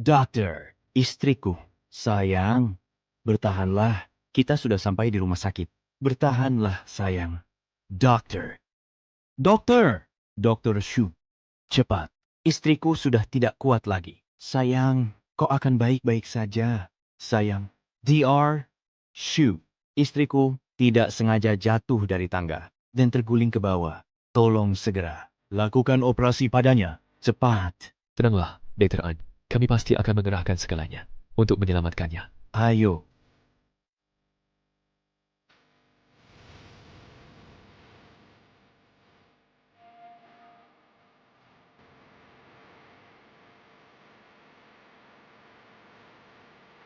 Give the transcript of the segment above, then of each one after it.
Dokter, istriku, sayang, bertahanlah. Kita sudah sampai di rumah sakit. Bertahanlah, sayang. Dokter. Dokter! Dokter Shu, cepat. Istriku sudah tidak kuat lagi. Sayang, kau akan baik-baik saja. Sayang. Dr. Shu, istriku tidak sengaja jatuh dari tangga dan terguling ke bawah. Tolong segera lakukan operasi padanya. Cepat. Tenanglah, Dr. An. Kami pasti akan mengerahkan segalanya untuk menyelamatkannya. Ayo.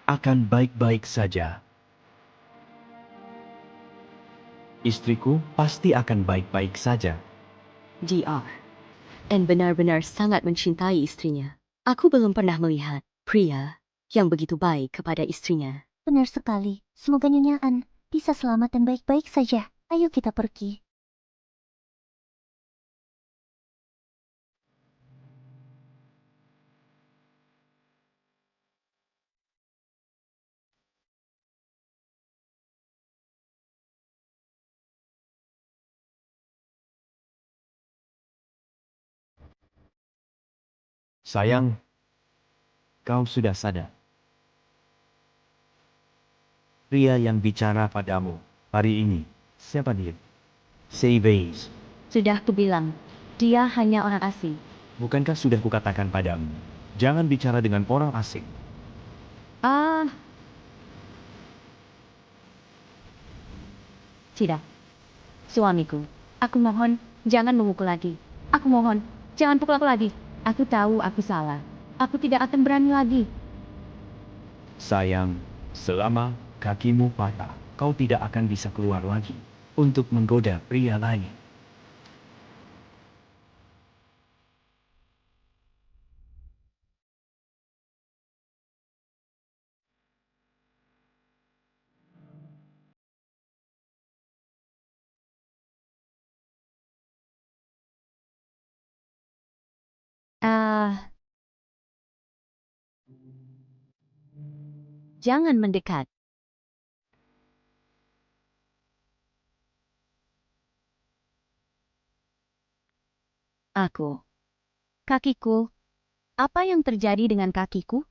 Akan baik-baik saja. Istriku pasti akan baik-baik saja. DR. Dan benar-benar sangat mencintai istrinya. Aku belum pernah melihat pria yang begitu baik kepada istrinya. Benar sekali. Semoga Nyonya An bisa selamat dan baik-baik saja. Ayo kita pergi. Sayang, kau sudah sadar. Pria yang bicara padamu hari ini, siapa dia? Sayvays. Sudah kubilang, dia hanya orang asing. Bukankah sudah kukatakan padamu, jangan bicara dengan orang asing. Tidak. Suamiku, aku mohon, jangan memukul lagi. Aku mohon, jangan pukul aku lagi. Aku tahu aku salah. Aku tidak akan berani lagi. Sayang, selama kakimu patah, kau tidak akan bisa keluar lagi untuk menggoda pria lain. Jangan mendekat. Aku. Kakiku. Apa yang terjadi dengan kakiku?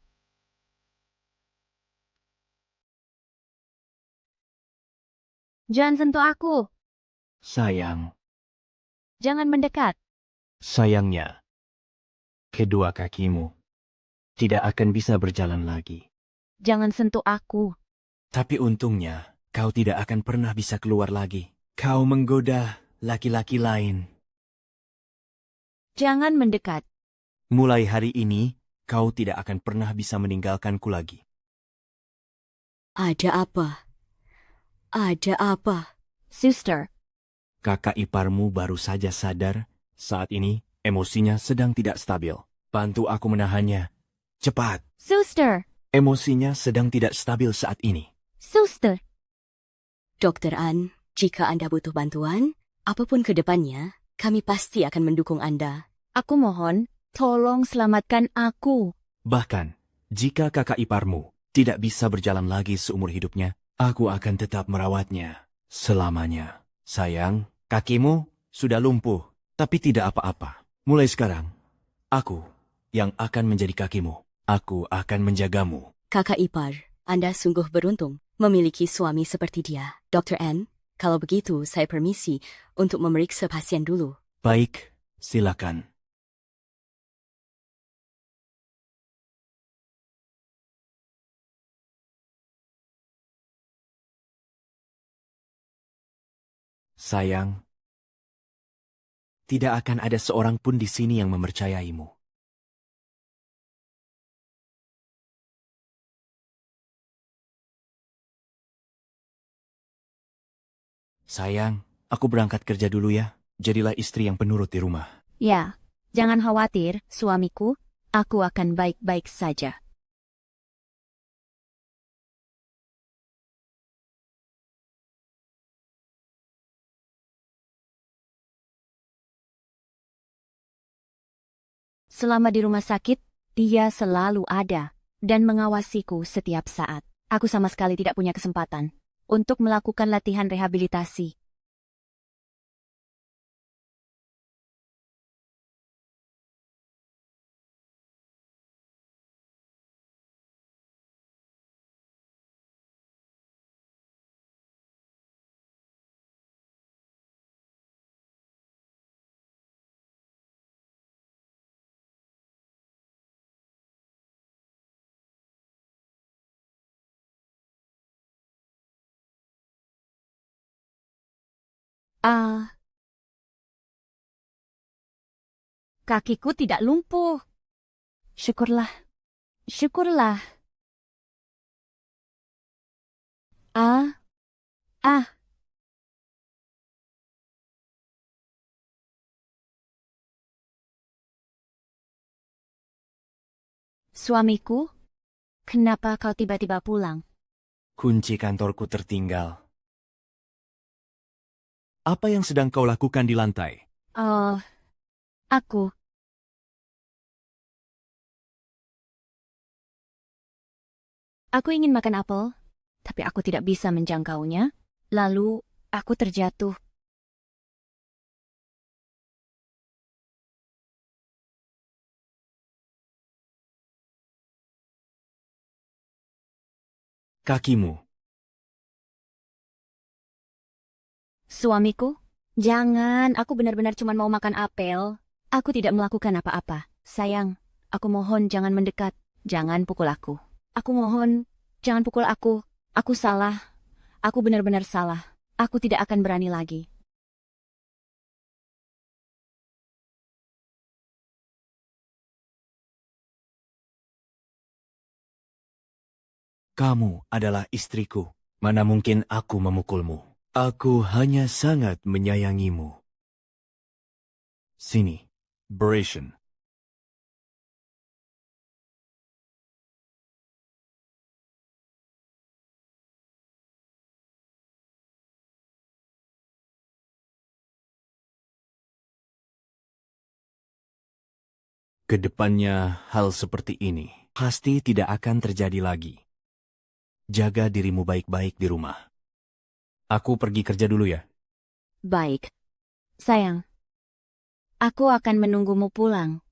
Jangan sentuh aku. Sayang, Jangan mendekat. sayangnya, kedua kakimu tidak akan bisa berjalan lagi. Jangan sentuh aku. Tapi untungnya, kau tidak akan pernah bisa keluar lagi. Kau menggoda laki-laki lain. Jangan mendekat. Mulai hari ini, kau tidak akan pernah bisa meninggalkanku lagi. Ada apa? Ada apa? Sister. Kakak iparmu baru saja sadar, saat ini emosinya sedang tidak stabil. Bantu aku menahannya. Cepat! Sister. Emosinya sedang tidak stabil saat ini. Sister. Dokter An, jika Anda butuh bantuan, apapun ke depannya, kami pasti akan mendukung Anda. Aku mohon, tolong selamatkan aku. Bahkan, jika kakak iparmu tidak bisa berjalan lagi seumur hidupnya, aku akan tetap merawatnya selamanya. Sayang, kakimu sudah lumpuh, tapi tidak apa-apa. Mulai sekarang, aku yang akan menjadi kakimu. Aku akan menjagamu. Kakak ipar, Anda sungguh beruntung memiliki suami seperti dia. Dr. N, kalau begitu saya permisi untuk memeriksa pasien dulu. Baik, silakan. Sayang, tidak akan ada seorang pun di sini yang mempercayaimu. Sayang, aku berangkat kerja dulu ya. Jadilah istri yang penurut di rumah. Ya, jangan khawatir, suamiku. Aku akan baik-baik saja. Selama di rumah sakit, Dia selalu ada dan mengawasiku setiap saat. Aku sama sekali tidak punya kesempatan untuk melakukan latihan rehabilitasi. Ah, kakiku tidak lumpuh. Syukurlah, syukurlah. Ah, ah, suamiku, kenapa kau tiba-tiba pulang? Kunci kantorku tertinggal. Apa yang sedang kau lakukan di lantai? Oh, aku. Aku ingin makan apel, tapi aku tidak bisa menjangkaunya. Lalu, aku terjatuh. Kakimu. Suamiku, jangan, aku benar-benar cuma mau makan apel. Aku tidak melakukan apa-apa. Sayang, aku mohon jangan mendekat. Jangan pukul aku. Aku mohon, jangan pukul aku. Aku salah. Aku benar-benar salah. Aku tidak akan berani lagi. Kamu adalah istriku. Mana mungkin aku memukulmu? Aku hanya sangat menyayangimu. Sini, Bration. Kedepannya hal seperti ini pasti tidak akan terjadi lagi. Jaga dirimu baik-baik di rumah. Aku pergi kerja dulu ya. Baik. Sayang, aku akan menunggumu pulang.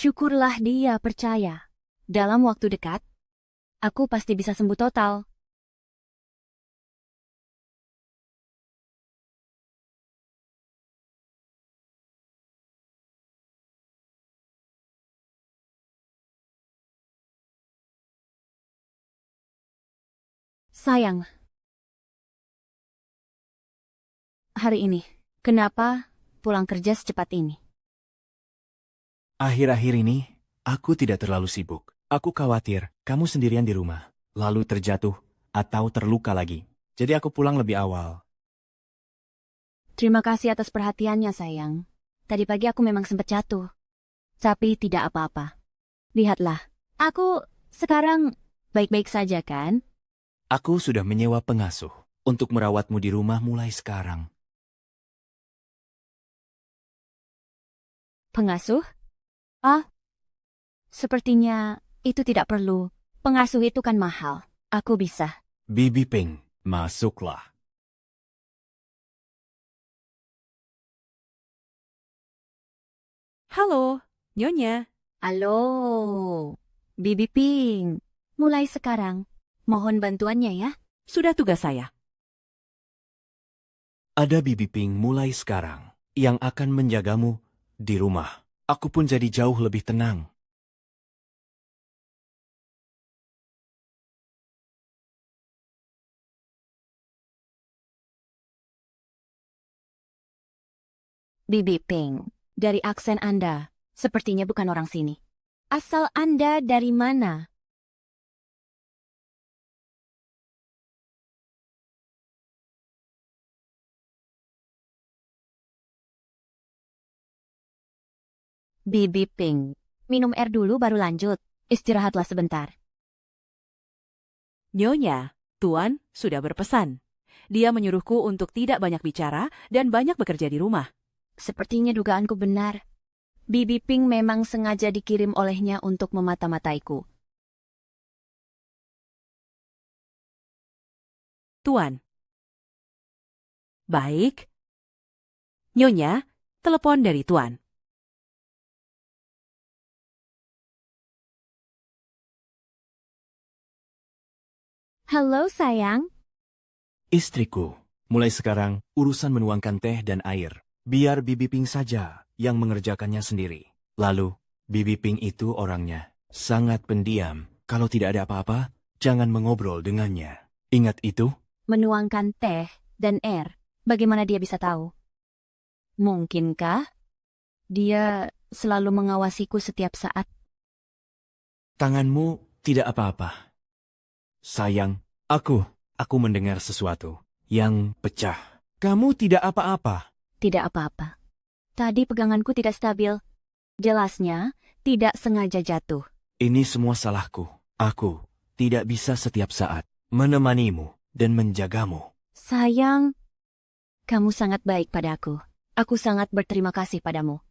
Syukurlah dia percaya. Dalam waktu dekat, aku pasti bisa sembuh total. Sayang, hari ini, kenapa pulang kerja secepat ini? Akhir-akhir ini, aku tidak terlalu sibuk. Aku khawatir kamu sendirian di rumah, lalu terjatuh atau terluka lagi. Jadi aku pulang lebih awal. Terima kasih atas perhatiannya, sayang. Tadi pagi aku memang sempat jatuh. Tapi tidak apa-apa. Lihatlah, aku sekarang baik-baik saja kan? Aku sudah menyewa pengasuh untuk merawatmu di rumah mulai sekarang. Pengasuh? Ah, sepertinya itu tidak perlu. Pengasuh itu kan mahal. Aku bisa. Bibi Ping, masuklah. Halo, Nyonya. Halo, Bibi Ping. Mulai sekarang, mohon bantuannya ya. Sudah tugas saya. Ada Bibi Ping mulai sekarang yang akan menjagamu di rumah. Aku pun jadi jauh lebih tenang. Bibi Ping, dari aksen Anda, sepertinya bukan orang sini. Asal Anda dari mana? Bibi Ping, minum air dulu baru lanjut. Istirahatlah sebentar. Nyonya, Tuan sudah berpesan. Dia menyuruhku untuk tidak banyak bicara dan banyak bekerja di rumah. Sepertinya dugaanku benar. Bibi Ping memang sengaja dikirim olehnya untuk memata-mataiku. Tuan. Baik. Nyonya, telepon dari Tuan. Halo sayang. Istriku, mulai sekarang urusan menuangkan teh dan air. Biar Bibi Ping saja yang mengerjakannya sendiri. Lalu, Bibi Ping itu orangnya sangat pendiam. Kalau tidak ada apa-apa, jangan mengobrol dengannya. Ingat itu? Menuangkan teh dan air. Bagaimana dia bisa tahu? Mungkinkah dia selalu mengawasiku setiap saat? Tanganmu tidak apa-apa. Sayang, aku mendengar sesuatu yang pecah. Kamu tidak apa-apa. Tidak apa-apa. Tadi peganganku tidak stabil. Jelasnya, tidak sengaja jatuh. Ini semua salahku. Aku tidak bisa setiap saat menemanimu dan menjagamu. Sayang, kamu sangat baik padaku. Aku sangat berterima kasih padamu.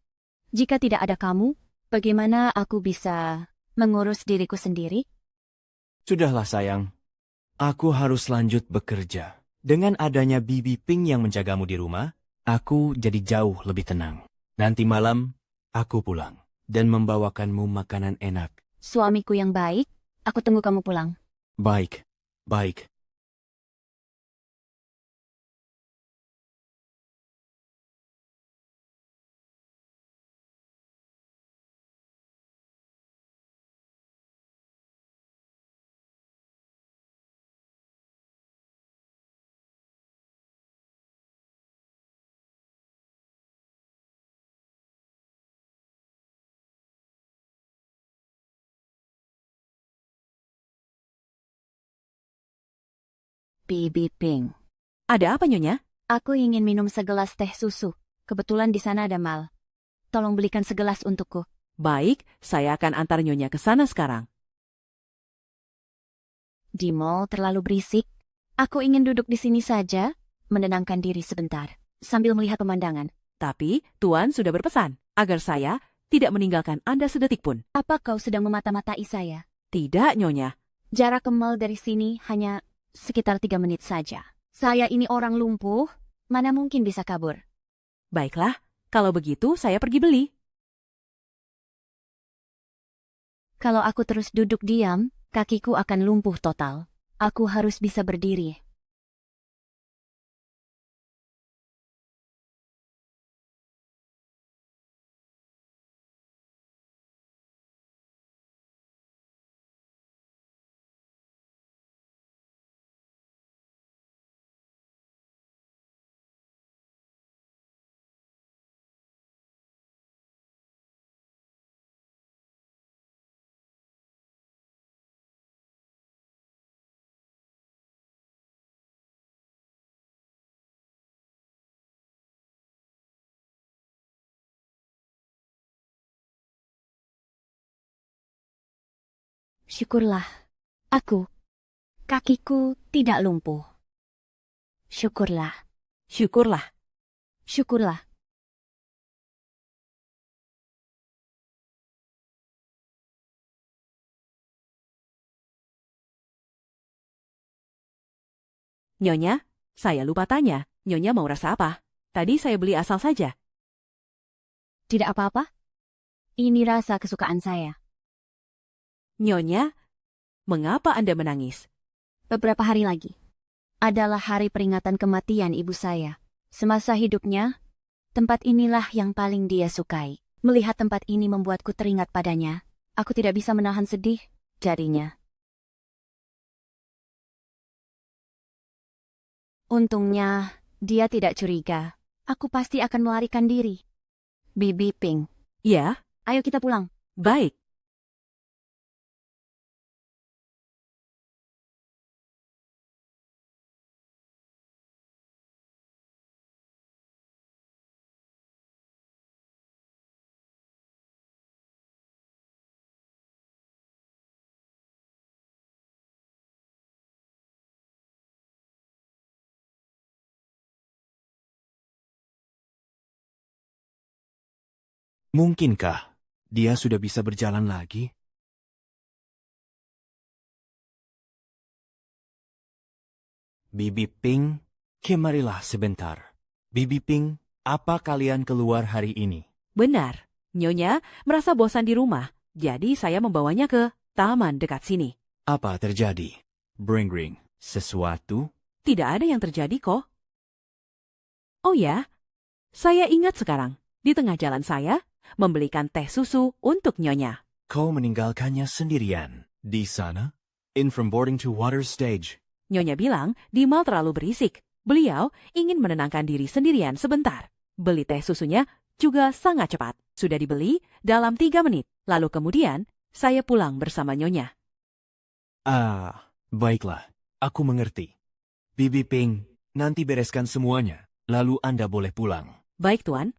Jika tidak ada kamu, bagaimana aku bisa mengurus diriku sendiri? Sudahlah sayang, aku harus lanjut bekerja. Dengan adanya Bibi Ping yang menjagamu di rumah, aku jadi jauh lebih tenang. Nanti malam, aku pulang dan membawakanmu makanan enak. Suamiku yang baik, aku tunggu kamu pulang. Baik, baik. Bibi Ping. Ada apa, Nyonya? Aku ingin minum segelas teh susu. Kebetulan di sana ada mal. Tolong belikan segelas untukku. Baik, saya akan antar Nyonya ke sana sekarang. Di mall terlalu berisik. Aku ingin duduk di sini saja, menenangkan diri sebentar, sambil melihat pemandangan. Tapi Tuan sudah berpesan agar saya tidak meninggalkan Anda sedetik pun. Apa kau sedang memata-matai saya? Tidak, Nyonya. Jarak ke mall dari sini hanya sekitar 3 menit saja. Saya ini orang lumpuh, mana mungkin bisa kabur. Baiklah, kalau begitu saya pergi beli. Kalau aku terus duduk diam, kakiku akan lumpuh total. Aku harus bisa berdiri. Syukurlah, kakiku tidak lumpuh. Syukurlah, Syukurlah. syukurlah. Nyonya, saya lupa tanya. Nyonya mau rasa apa? Tadi saya beli asal saja. Tidak apa-apa. Ini rasa kesukaan saya. Nyonya, mengapa Anda menangis? Beberapa hari lagi adalah hari peringatan kematian ibu saya. Semasa hidupnya, tempat inilah yang paling dia sukai. Melihat tempat ini membuatku teringat padanya. Aku tidak bisa menahan sedih, jadinya. Untungnya, dia tidak curiga. Aku pasti akan melarikan diri. Bibi Ping, Ya, ayo kita pulang. baik. Mungkinkah dia sudah bisa berjalan lagi? Bibi Ping, kemarilah sebentar. Bibi Ping, apa kalian keluar hari ini? Benar, Nyonya merasa bosan di rumah, jadi saya membawanya ke taman dekat sini. Apa terjadi? Bring, sesuatu? Tidak ada yang terjadi kok. Oh ya, saya ingat sekarang, di tengah jalan saya, membelikan teh susu untuk Nyonya. Kau meninggalkannya sendirian. Di sana? In from boarding to water stage. Nyonya bilang di mall terlalu berisik. Beliau ingin menenangkan diri sendirian sebentar. Beli teh susunya juga sangat cepat. Sudah dibeli dalam 3 menit. Lalu kemudian, saya pulang bersama Nyonya. Baiklah. Aku mengerti. Bibi Ping, nanti bereskan semuanya. Lalu Anda boleh pulang. Baik, Tuan.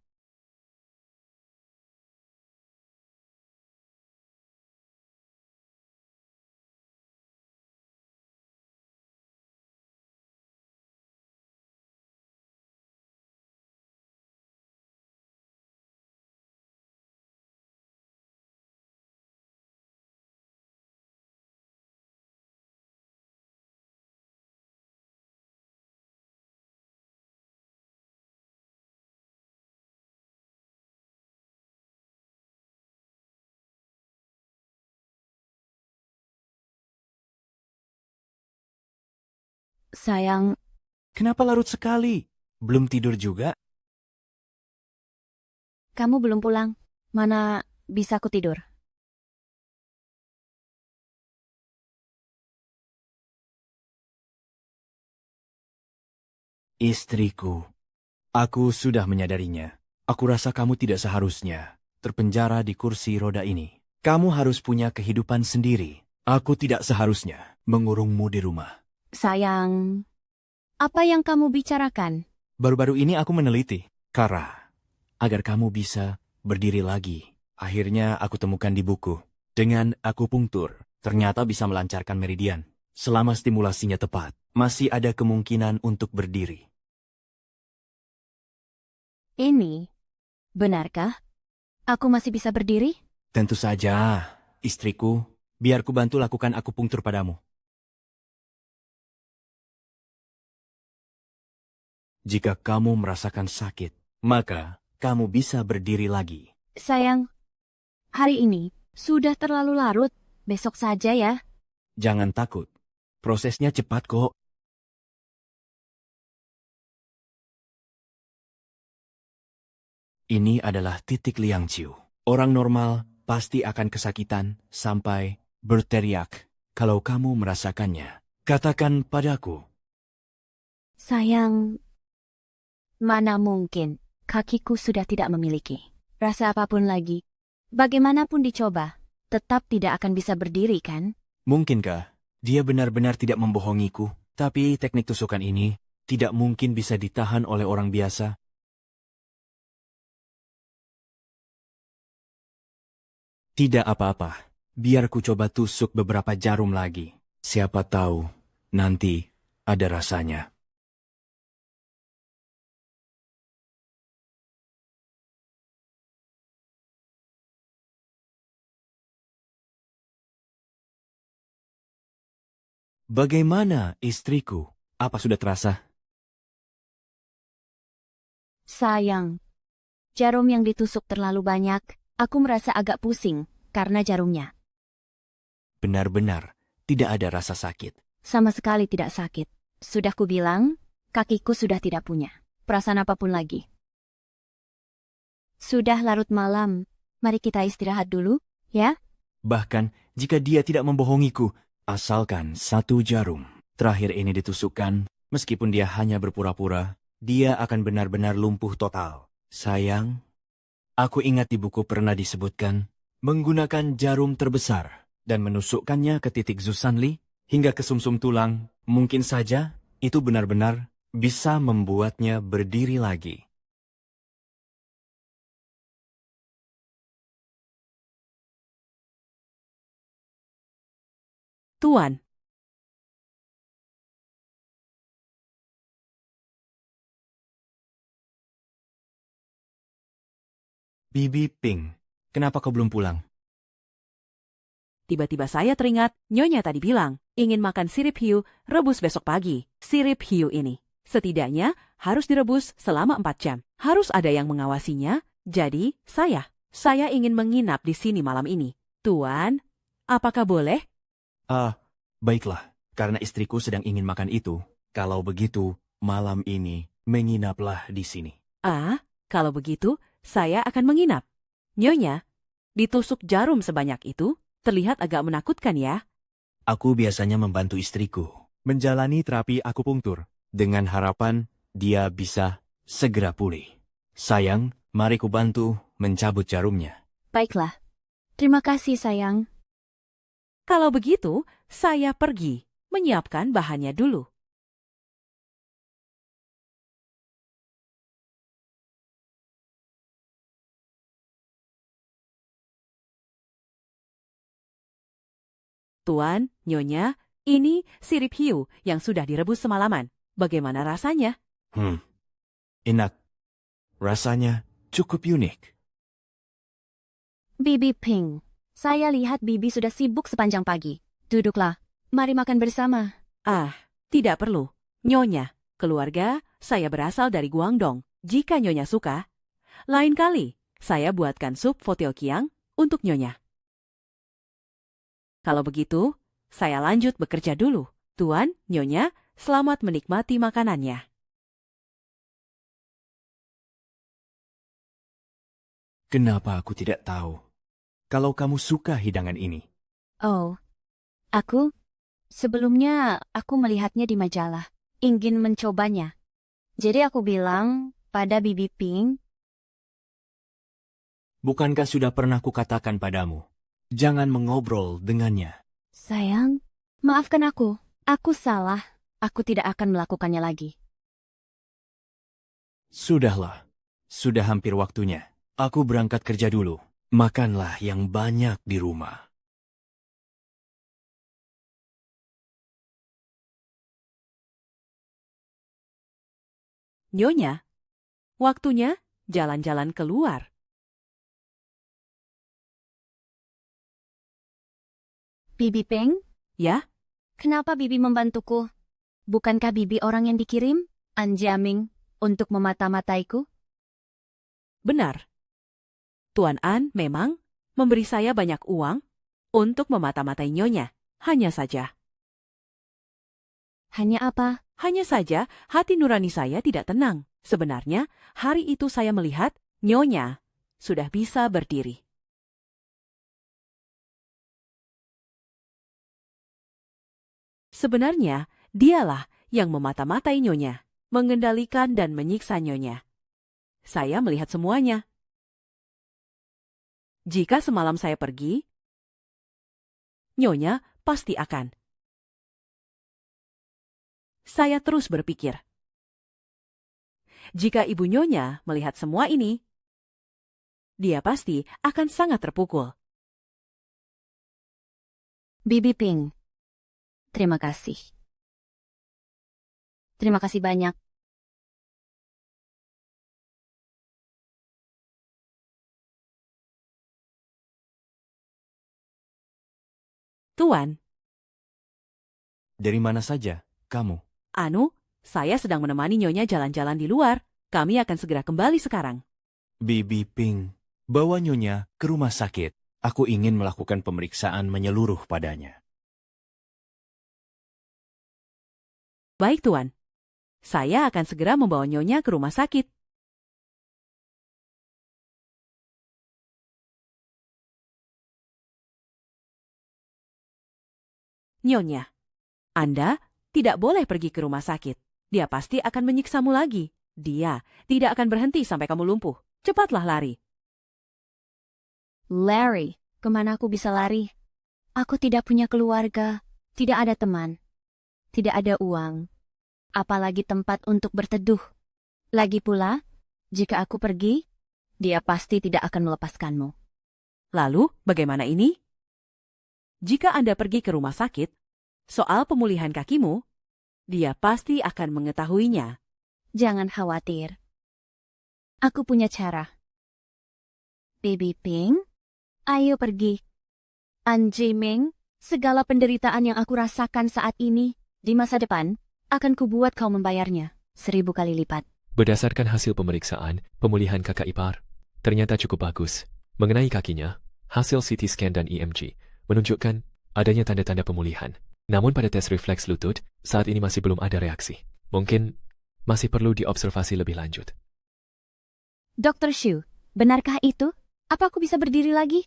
Sayang, Kenapa larut sekali? Belum tidur juga? kamu belum pulang. Mana bisa aku tidur? Istriku. Aku sudah menyadarinya. Aku rasa kamu tidak seharusnya terpenjara di kursi roda ini. Kamu harus punya kehidupan sendiri. Aku tidak seharusnya mengurungmu di rumah. Sayang, apa yang kamu bicarakan? Baru-baru ini aku meneliti, Kara, agar kamu bisa berdiri lagi. Akhirnya aku temukan di buku. Dengan akupunktur, ternyata bisa melancarkan meridian. Selama stimulasinya tepat, masih ada kemungkinan untuk berdiri. Ini, benarkah? Aku masih bisa berdiri? Tentu saja, istriku, biar ku bantu lakukan akupunktur padamu. Jika kamu merasakan sakit, maka kamu bisa berdiri lagi. Sayang, hari ini sudah terlalu larut. Besok saja ya. Jangan takut, prosesnya cepat kok. Ini adalah titik Liang Chiu. Orang normal pasti akan kesakitan sampai berteriak. Kalau kamu merasakannya, katakan padaku. Sayang, mana mungkin kakiku sudah tidak memiliki rasa apapun lagi. Bagaimanapun dicoba, tetap tidak akan bisa berdiri kan? Mungkinkah dia benar-benar tidak membohongiku? Tapi teknik tusukan ini tidak mungkin bisa ditahan oleh orang biasa. Tidak apa-apa, biar ku coba tusuk beberapa jarum lagi. Siapa tahu, nanti ada rasanya. Bagaimana istriku? Apa sudah terasa? Sayang, jarum yang ditusuk terlalu banyak. Aku merasa agak pusing karena jarumnya. Benar-benar tidak ada rasa sakit. Sama sekali tidak sakit. Sudah kubilang, kakiku sudah tidak punya perasaan apapun lagi. Sudah larut malam. Mari kita istirahat dulu, ya? Bahkan jika dia tidak membohongiku, asalkan 1 jarum terakhir ini ditusukkan, meskipun dia hanya berpura-pura, dia akan benar-benar lumpuh total. Sayang, aku ingat di buku pernah disebutkan, menggunakan jarum terbesar dan menusukkannya ke titik Zusanli hingga ke sumsum tulang, mungkin saja itu benar-benar bisa membuatnya berdiri lagi. Tuan, Bibi Ping, kenapa kau belum pulang? Tiba-tiba saya teringat, Nyonya tadi bilang, ingin makan sirip hiu rebus besok pagi. Sirip hiu ini, setidaknya harus direbus selama 4 jam. Harus ada yang mengawasinya, jadi saya ingin menginap di sini malam ini. Tuan, apakah boleh? Baiklah, karena istriku sedang ingin makan itu. Kalau begitu, malam ini menginaplah di sini. Kalau begitu, saya akan menginap. Nyonya, ditusuk jarum sebanyak itu terlihat agak menakutkan ya. Aku biasanya membantu istriku menjalani terapi akupunktur dengan harapan dia bisa segera pulih. Sayang, mari ku bantu mencabut jarumnya. Baiklah. Terima kasih, sayang. Kalau begitu, saya pergi menyiapkan bahannya dulu. Tuan, Nyonya, ini sirip hiu yang sudah direbus semalaman. Bagaimana rasanya? Enak. Rasanya cukup unik. Bibi Ping, saya lihat Bibi sudah sibuk sepanjang pagi. Duduklah. Mari makan bersama. Tidak perlu. Nyonya, keluarga saya berasal dari Guangdong. Jika Nyonya suka, lain kali saya buatkan sup Fotiokiang untuk Nyonya. Kalau begitu, saya lanjut bekerja dulu. Tuan, Nyonya, selamat menikmati makanannya. Kenapa aku tidak tahu kalau kamu suka hidangan ini? Oh, sebelumnya aku melihatnya di majalah, ingin mencobanya. Jadi aku bilang pada Bibi Ping, Bukankah sudah pernah kukatakan padamu, jangan mengobrol dengannya? sayang, maafkan aku. Aku salah. Aku tidak akan melakukannya lagi. Sudahlah, sudah hampir waktunya. Aku berangkat kerja dulu. Makanlah yang banyak di rumah. Nyonya, waktunya jalan-jalan keluar. Bibi Ping, Ya, kenapa Bibi membantuku? Bukankah Bibi orang yang dikirim, Anjiaming, untuk memata-mataiku? benar. Tuan An memang memberi saya banyak uang untuk memata-matai Nyonya. Hanya saja. Hanya apa? Hanya saja hati nurani saya tidak tenang. Sebenarnya hari itu saya melihat Nyonya sudah bisa berdiri. Sebenarnya dialah yang memata-matai Nyonya, mengendalikan dan menyiksa Nyonya. Saya melihat semuanya. Jika semalam saya pergi, Nyonya pasti akan. Saya terus berpikir. Jika ibu Nyonya melihat semua ini, dia pasti akan sangat terpukul. Bibi Ping, terima kasih. Terima kasih banyak. Tuan, Dari mana saja kamu? saya sedang menemani Nyonya jalan-jalan di luar. Kami akan segera kembali sekarang. Bibi Ping, bawa Nyonya ke rumah sakit. Aku ingin melakukan pemeriksaan menyeluruh padanya. Baik, Tuan. Saya akan segera membawa Nyonya ke rumah sakit. Nyonya, Anda tidak boleh pergi ke rumah sakit. Dia pasti akan menyiksamu lagi. Dia tidak akan berhenti sampai kamu lumpuh. Cepatlah lari. Larry, kemana aku bisa lari? Aku tidak punya keluarga, tidak ada teman, tidak ada uang, apalagi tempat untuk berteduh. Lagi pula, jika aku pergi, dia pasti tidak akan melepaskanmu. Lalu, bagaimana ini? Jika Anda pergi ke rumah sakit, soal pemulihan kakimu, dia pasti akan mengetahuinya. Jangan khawatir. Aku punya cara. Baby Pink, ayo pergi. Anji Ming, segala penderitaan yang aku rasakan saat ini, di masa depan, akan kubuat kau membayarnya 1000 kali lipat. Berdasarkan hasil pemeriksaan, pemulihan kakak ipar ternyata cukup bagus. Mengenai kakinya, hasil CT scan dan EMG menunjukkan adanya tanda-tanda pemulihan. Namun pada tes refleks lutut, saat ini masih belum ada reaksi. Mungkin masih perlu diobservasi lebih lanjut. Dr. Xu, benarkah itu? Apa aku bisa berdiri lagi?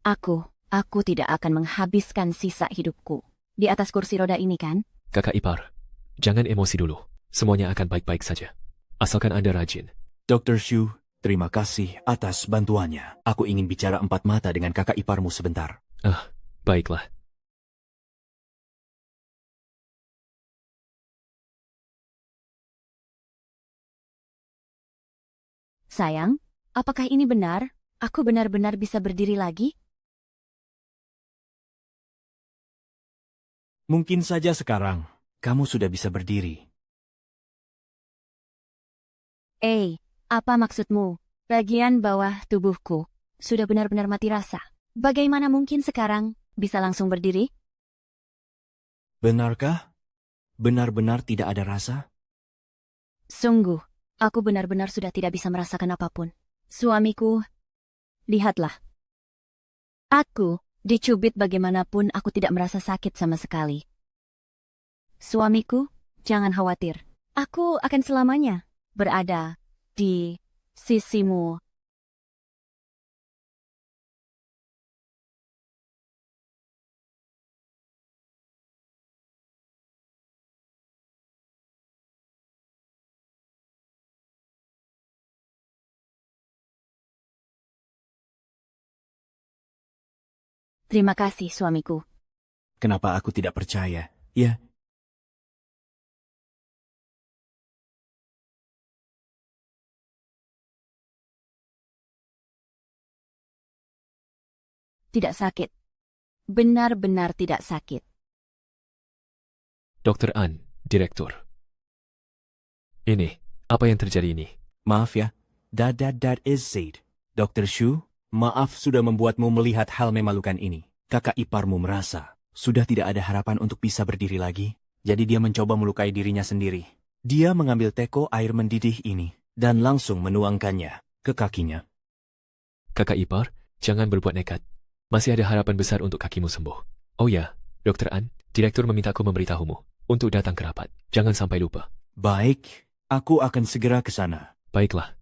Aku tidak akan menghabiskan sisa hidupku di atas kursi roda ini, kan? Kakak ipar, jangan emosi dulu. Semuanya akan baik-baik saja. Asalkan Anda rajin. Dr. Xu, terima kasih atas bantuannya. Aku ingin bicara 4 mata dengan kakak iparmu sebentar. Baiklah. Sayang, apakah ini benar? Aku benar-benar bisa berdiri lagi? Mungkin saja sekarang, kamu sudah bisa berdiri. Apa maksudmu? Bagian bawah tubuhku sudah benar-benar mati rasa. Bagaimana mungkin sekarang bisa langsung berdiri? Benarkah? Benar-benar tidak ada rasa? Sungguh, aku benar-benar sudah tidak bisa merasakan apapun. Suamiku, lihatlah. Aku dicubit bagaimanapun aku tidak merasa sakit sama sekali. Suamiku, jangan khawatir. Aku akan selamanya berada di sisimu. Terima kasih, suamiku. Kenapa aku tidak percaya? Ya, Tidak sakit. Benar-benar tidak sakit. Dr. An, Direktur. Ini, apa yang terjadi ini? maaf ya. That is Zaid. Dr. Xu, maaf sudah membuatmu melihat hal memalukan ini. Kakak iparmu merasa sudah tidak ada harapan untuk bisa berdiri lagi. Jadi dia mencoba melukai dirinya sendiri. Dia mengambil teko air mendidih ini dan langsung menuangkannya ke kakinya. Kakak ipar, jangan berbuat nekat. Masih ada harapan besar untuk kakimu sembuh. Oh ya, Dr. An, Direktur memintaku memberitahumu untuk datang ke rapat. Jangan sampai lupa. Baik, aku akan segera ke sana. Baiklah.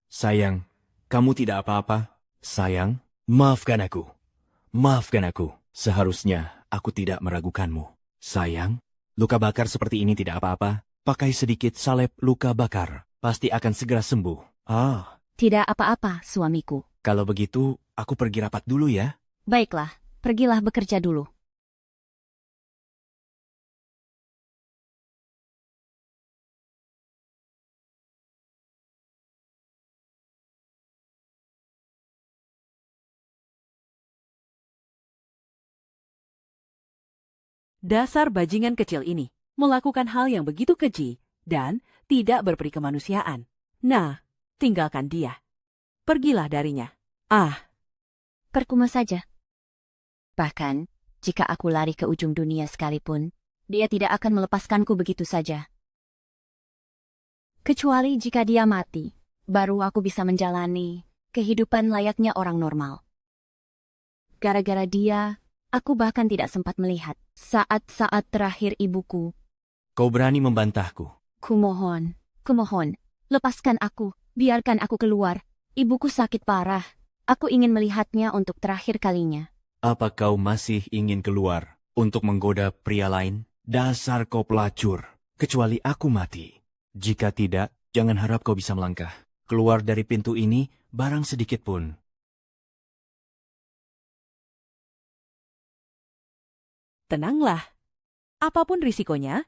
Sayang, kamu tidak apa-apa? Sayang, maafkan aku. Maafkan aku. Seharusnya aku tidak meragukanmu. Sayang, luka bakar seperti ini tidak apa-apa. Pakai sedikit salep luka bakar. Pasti akan segera sembuh. Tidak apa-apa, suamiku. Kalau begitu, aku pergi rapat dulu ya. Baiklah, pergilah bekerja dulu. Dasar bajingan kecil ini melakukan hal yang begitu keji dan tidak berperi kemanusiaan. Nah, tinggalkan dia. Pergilah darinya. Percuma saja. Bahkan, jika aku lari ke ujung dunia sekalipun, dia tidak akan melepaskanku begitu saja. Kecuali jika dia mati, baru aku bisa menjalani kehidupan layaknya orang normal. Gara-gara dia, aku bahkan tidak sempat melihat saat-saat terakhir ibuku. Kau berani membantahku. Kumohon, lepaskan aku, biarkan aku keluar. Ibuku sakit parah. Aku ingin melihatnya untuk terakhir kalinya. Apa kau masih ingin keluar untuk menggoda pria lain? Dasar kau pelacur. Kecuali aku mati. Jika tidak, jangan harap kau bisa melangkah keluar dari pintu ini barang sedikit pun. Tenanglah. Apapun risikonya,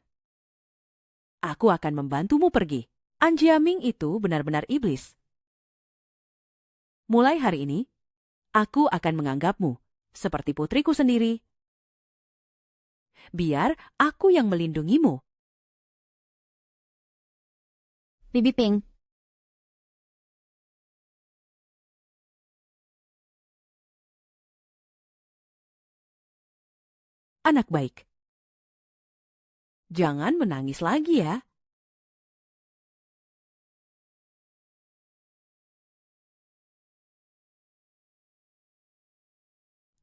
aku akan membantumu pergi. An Jiaming itu benar-benar iblis. Mulai hari ini, aku akan menganggapmu seperti putriku sendiri biar aku yang melindungimu. Bibi Ping, Anak baik. Jangan menangis lagi ya.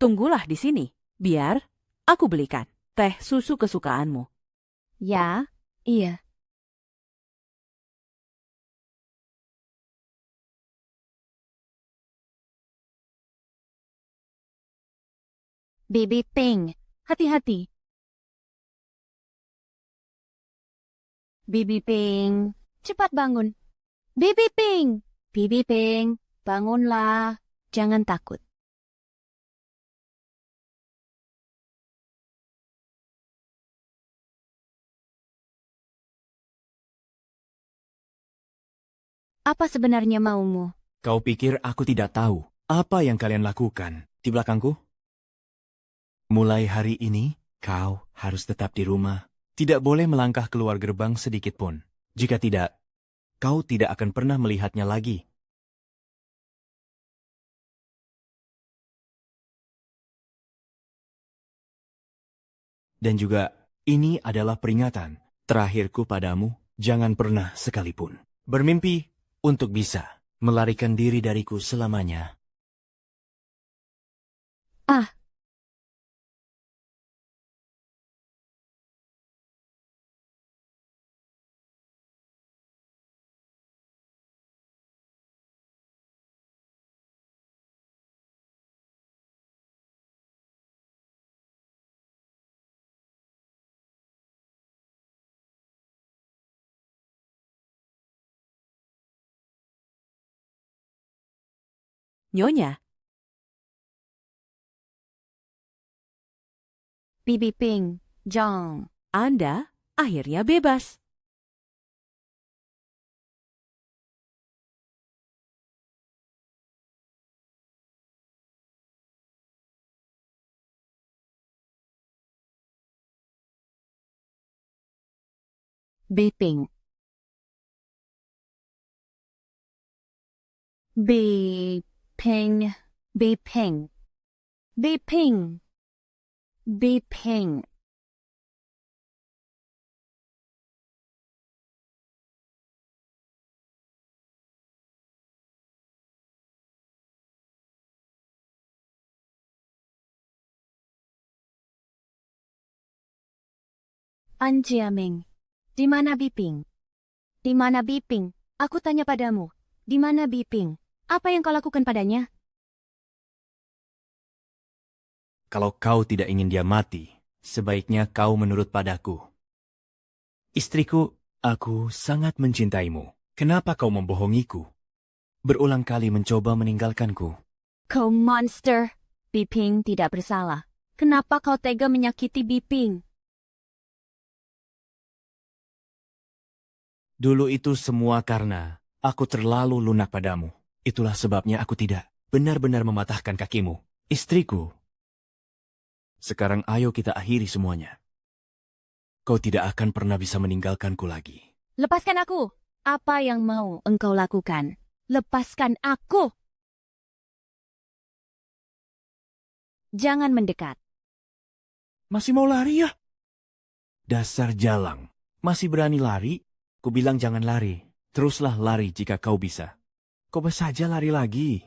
Tunggulah di sini, biar aku belikan teh susu kesukaanmu. ya, iya. Bibi Ping, hati-hati. Bibi Ping, cepat bangun. Bibi Ping, Bibi Ping, bangunlah. Jangan takut. Apa sebenarnya maumu? Kau pikir aku tidak tahu apa yang kalian lakukan di belakangku? Mulai hari ini, kau harus tetap di rumah. Tidak boleh melangkah keluar gerbang sedikit pun. Jika tidak, kau tidak akan pernah melihatnya lagi. Dan juga, ini adalah peringatan terakhirku padamu. Jangan pernah sekalipun bermimpi untuk bisa melarikan diri dariku selamanya. Ah, Nyonya, Bibi Ping, Jong. Anda akhirnya bebas. Bibi Ping. Bibi Ping, Bibi Ping. Bibi Ping. Bibi Ping. Anjiaming, di mana Biping? Di mana Biping? Aku tanya padamu, di mana Biping? Apa yang kau lakukan padanya? Kalau kau tidak ingin dia mati, sebaiknya kau menurut padaku. Istriku, aku sangat mencintaimu. Kenapa kau membohongiku? Berulang kali mencoba meninggalkanku. Kau monster! Biping tidak bersalah. Kenapa kau tega menyakiti Biping? Dulu itu semua karena aku terlalu lunak padamu. Itulah sebabnya aku tidak benar-benar mematahkan kakimu. Istriku. Sekarang ayo kita akhiri semuanya. Kau tidak akan pernah bisa meninggalkanku lagi. Lepaskan aku! Apa yang mau engkau lakukan? Lepaskan aku! Jangan mendekat. Masih mau lari ya? Dasar jalang. Masih berani lari? Kubilang jangan lari. Teruslah lari jika kau bisa. Kau saja lari lagi.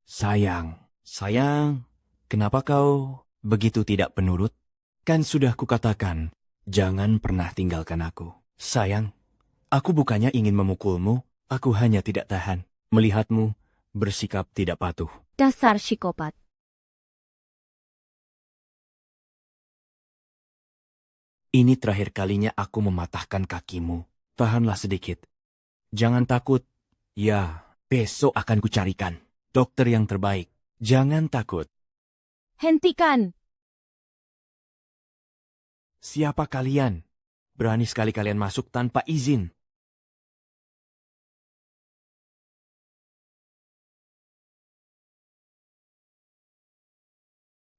Sayang, kenapa kau begitu tidak penurut? Kan sudah kukatakan, jangan pernah tinggalkan aku. Sayang, aku bukannya ingin memukulmu, aku hanya tidak tahan melihatmu bersikap tidak patuh. Dasar psikopat. Ini terakhir kalinya aku mematahkan kakimu. Tahanlah sedikit. Jangan takut. Ya, besok akan kucarikan dokter yang terbaik. Jangan takut. Hentikan! Siapa kalian? Berani sekali kalian masuk tanpa izin.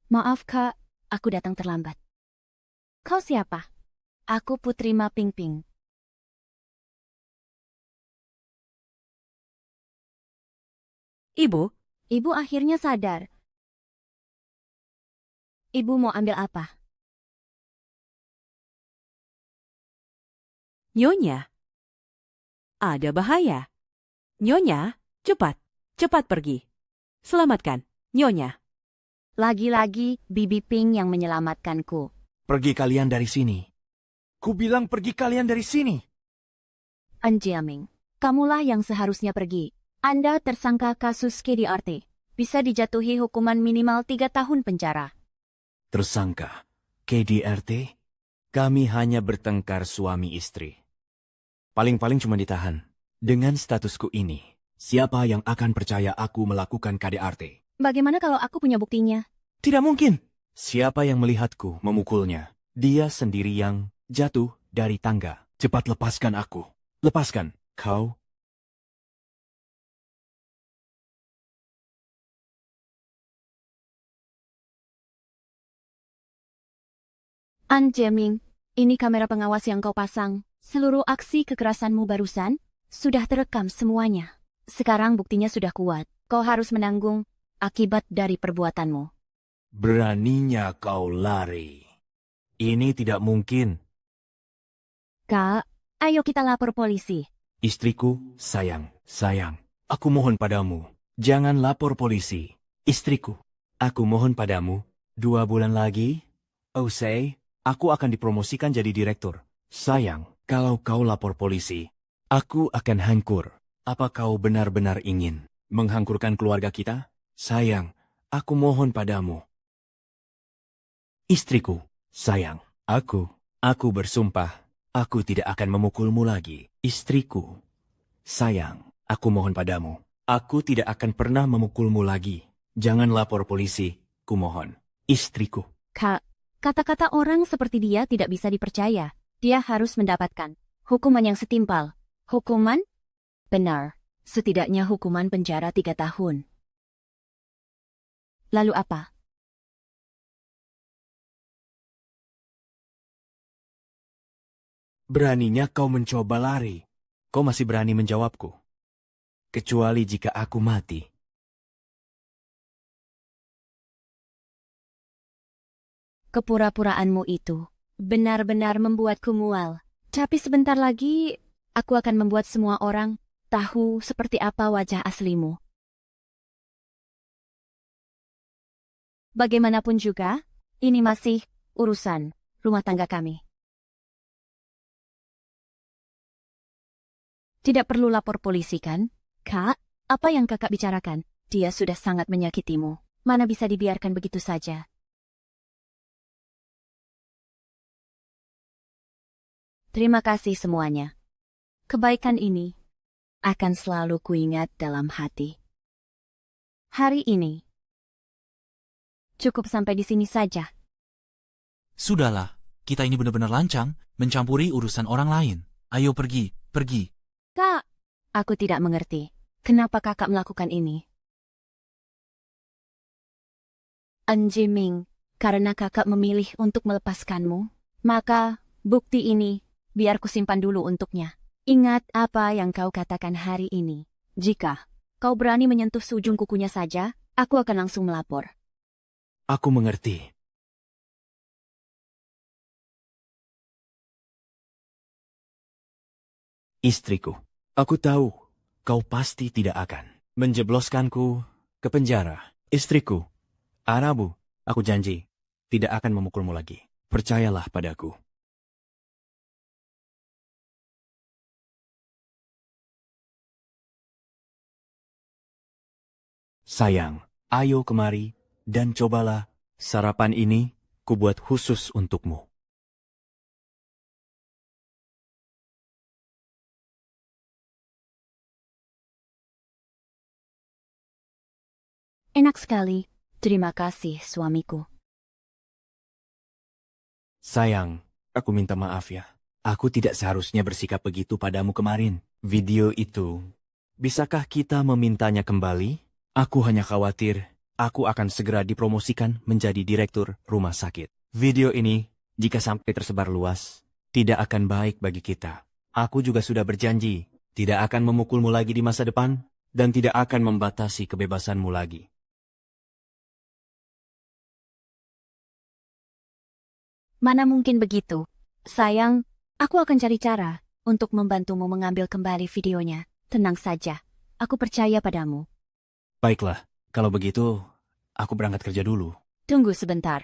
Maaf kak, aku datang terlambat. Kau siapa? Aku Putri Ma Pingping. Ibu, Ibu akhirnya sadar. Ibu mau ambil apa? Nyonya. Ada bahaya. Nyonya, cepat. Cepat pergi. Selamatkan, Nyonya. Lagi-lagi Bibi Ping yang menyelamatkanku. Pergi kalian dari sini. Ku bilang pergi kalian dari sini. An Jiaming, kamulah yang seharusnya pergi. Anda tersangka kasus KDRT. Bisa dijatuhi hukuman minimal 3 tahun penjara. Tersangka KDRT? Kami hanya bertengkar suami istri. Paling-paling cuma ditahan. Dengan statusku ini, siapa yang akan percaya aku melakukan KDRT? Bagaimana kalau aku punya buktinya? Tidak mungkin. Siapa yang melihatku memukulnya? Dia sendiri yang jatuh dari tangga. Cepat lepaskan aku. Lepaskan. Kau. An Jiaming, ini kamera pengawas yang kau pasang. Seluruh aksi kekerasanmu barusan sudah terekam semuanya. Sekarang buktinya sudah kuat. Kau harus menanggung akibat dari perbuatanmu. Beraninya kau lari. Ini tidak mungkin. Kak, ayo kita lapor polisi. Istriku, sayang. Aku mohon padamu, jangan lapor polisi. Istriku, aku mohon padamu, 2 bulan lagi, aku akan dipromosikan jadi direktur. Sayang, kalau kau lapor polisi, aku akan hancur. Apa kau benar-benar ingin menghancurkan keluarga kita? Sayang, aku mohon padamu. Istriku, sayang, aku bersumpah, aku tidak akan memukulmu lagi. Istriku, sayang, aku mohon padamu, aku tidak akan pernah memukulmu lagi. Jangan lapor polisi, ku mohon. Istriku. Kak, kata-kata orang seperti dia tidak bisa dipercaya. Dia harus mendapatkan hukuman yang setimpal. Hukuman? Benar. Setidaknya hukuman penjara 3 tahun. Lalu apa? Beraninya kau mencoba lari. Kau masih berani menjawabku. Kecuali jika aku mati. Kepura-puraanmu itu benar-benar membuatku mual. Tapi sebentar lagi, aku akan membuat semua orang tahu seperti apa wajah aslimu. Bagaimanapun juga, ini masih urusan rumah tangga kami. Tidak perlu lapor polisi kan? Kak, apa yang kakak bicarakan? Dia sudah sangat menyakitimu. Mana bisa dibiarkan begitu saja? Terima kasih semuanya. Kebaikan ini akan selalu kuingat dalam hati. Hari ini cukup sampai di sini saja. Sudahlah, kita ini benar-benar lancang mencampuri urusan orang lain. Ayo pergi. Kak, aku tidak mengerti. Kenapa kakak melakukan ini? An Jiming, karena kakak memilih untuk melepaskanmu, maka bukti ini biar kusimpan dulu untuknya. Ingat apa yang kau katakan hari ini. Jika kau berani menyentuh seujung kukunya saja, aku akan langsung melapor. Aku mengerti. Istriku, aku tahu kau pasti tidak akan menjebloskanku ke penjara. Istriku, Arabu, aku janji tidak akan memukulmu lagi. Percayalah padaku. Sayang, ayo kemari dan cobalah sarapan ini kubuat khusus untukmu. Enak sekali. Terima kasih, suamiku. Sayang, aku minta maaf ya. Aku tidak seharusnya bersikap begitu padamu kemarin. Video itu, bisakah kita memintanya kembali? Aku hanya khawatir aku akan segera dipromosikan menjadi direktur rumah sakit. Video ini, jika sampai tersebar luas, tidak akan baik bagi kita. Aku juga sudah berjanji, tidak akan memukulmu lagi di masa depan, dan tidak akan membatasi kebebasanmu lagi. Mana mungkin begitu? Sayang, aku akan cari cara untuk membantumu mengambil kembali videonya. Tenang saja, aku percaya padamu. Baiklah, kalau begitu, aku berangkat kerja dulu. Tunggu sebentar.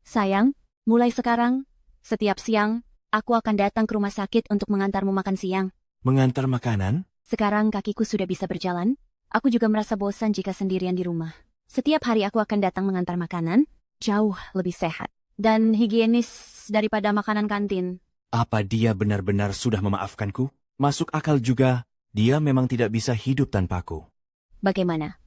Sayang, mulai sekarang, setiap siang, aku akan datang ke rumah sakit untuk mengantarmu makan siang. Mengantar makanan? Sekarang kakiku sudah bisa berjalan, aku juga merasa bosan jika sendirian di rumah. Setiap hari aku akan datang mengantar makanan, jauh lebih sehat dan higienis daripada makanan kantin. Apa dia benar-benar sudah memaafkanku? Masuk akal juga, dia memang tidak bisa hidup tanpaku. Bagaimana?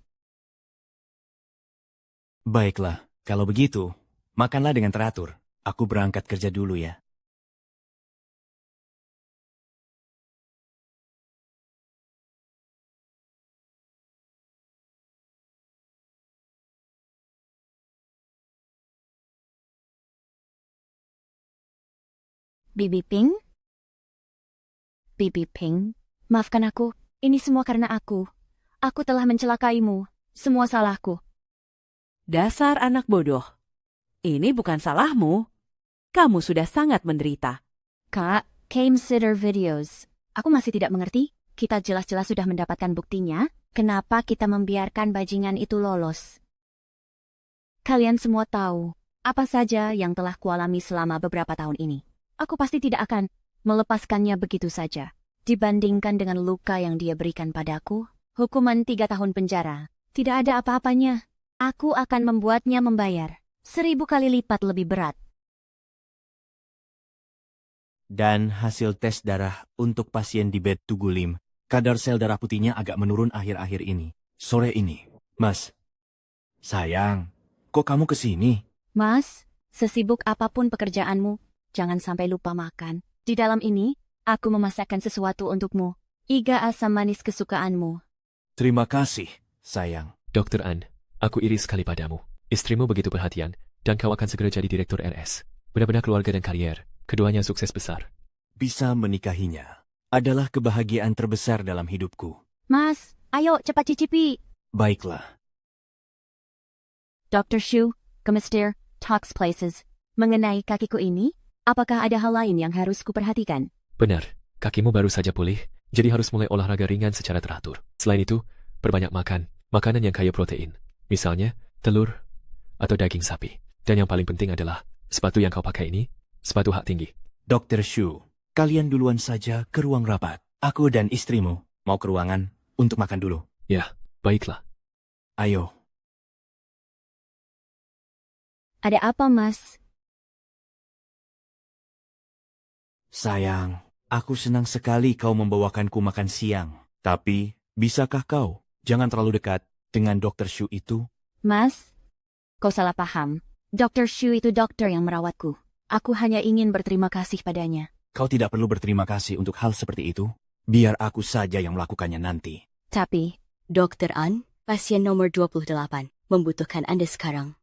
Baiklah, kalau begitu, makanlah dengan teratur. Aku berangkat kerja dulu ya. Bibi Ping? Bibi Ping, maafkan aku, ini semua karena aku. Aku telah mencelakaimu, semua salahku. Dasar anak bodoh. Ini bukan salahmu. Kamu sudah sangat menderita. Kak, Came Sitter Videos. Aku masih tidak mengerti, kita jelas-jelas sudah mendapatkan buktinya, kenapa kita membiarkan bajingan itu lolos. Kalian semua tahu, apa saja yang telah kualami selama beberapa tahun ini. Aku pasti tidak akan melepaskannya begitu saja. Dibandingkan dengan luka yang dia berikan padaku, hukuman 3 tahun penjara, tidak ada apa-apanya. Aku akan membuatnya membayar 1000 kali lipat lebih berat. Dan hasil tes darah untuk pasien di bed Tugulim, kadar sel darah putihnya agak menurun akhir-akhir ini. Sore ini. Mas. Sayang, kok kamu kesini? Mas, sesibuk apapun pekerjaanmu, jangan sampai lupa makan. Di dalam ini, aku memasakkan sesuatu untukmu. Iga asam manis kesukaanmu. Terima kasih, sayang. Dr. An, aku iri sekali padamu. Istrimu begitu perhatian, dan kau akan segera jadi direktur RS. Benar-benar keluarga dan karier, keduanya sukses besar. Bisa menikahinya adalah kebahagiaan terbesar dalam hidupku. Mas, ayo cepat cicipi. Baiklah. Dr. Shu, Kemister, Talks Places. Mengenai kakiku ini, apakah ada hal lain yang harus kuperhatikan? Benar, kakimu baru saja pulih, jadi harus mulai olahraga ringan secara teratur. Selain itu, perbanyak makan, makanan yang kaya protein. Misalnya, telur atau daging sapi. Dan yang paling penting adalah, sepatu yang kau pakai ini, sepatu hak tinggi. Dr. Shu, kalian duluan saja ke ruang rapat. Aku dan istrimu mau ke ruangan untuk makan dulu. Ya, baiklah. Ayo. Ada apa, Mas? Sayang, aku senang sekali kau membawakanku makan siang. Tapi, bisakah kau jangan terlalu dekat dengan Dr. Shu itu? Mas, kau salah paham. Dr. Shu itu dokter yang merawatku. Aku hanya ingin berterima kasih padanya. Kau tidak perlu berterima kasih untuk hal seperti itu. Biar aku saja yang melakukannya nanti. Tapi, Dr. An, pasien nomor 28, membutuhkan Anda sekarang.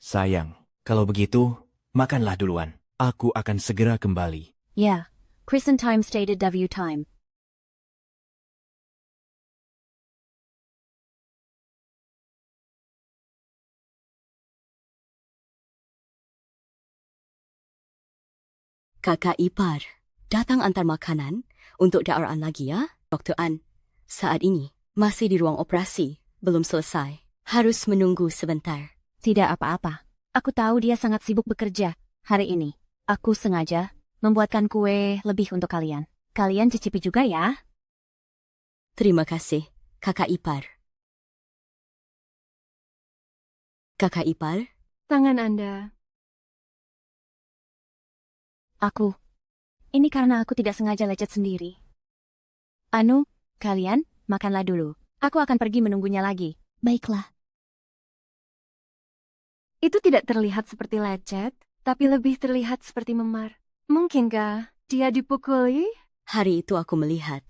Sayang, kalau begitu, makanlah duluan. Aku akan segera kembali. ya, Kristen Time stated W time. Kakak ipar, datang antar makanan untuk daerah lagi ya, Dr. An. Saat ini, masih di ruang operasi, belum selesai. Harus menunggu sebentar. Tidak apa-apa. Aku tahu dia sangat sibuk bekerja. Hari ini, aku sengaja membuatkan kue lebih untuk kalian. Kalian cicipi juga ya. Terima kasih, kakak ipar. Kakak ipar, Tangan Anda. Aku. Ini karena aku tidak sengaja lecet sendiri. Anu, kalian, makanlah dulu. Aku akan pergi menunggunya lagi. Baiklah. Itu tidak terlihat seperti lecet, tapi lebih terlihat seperti memar. Mungkinkah dia dipukuli? hari itu aku melihat.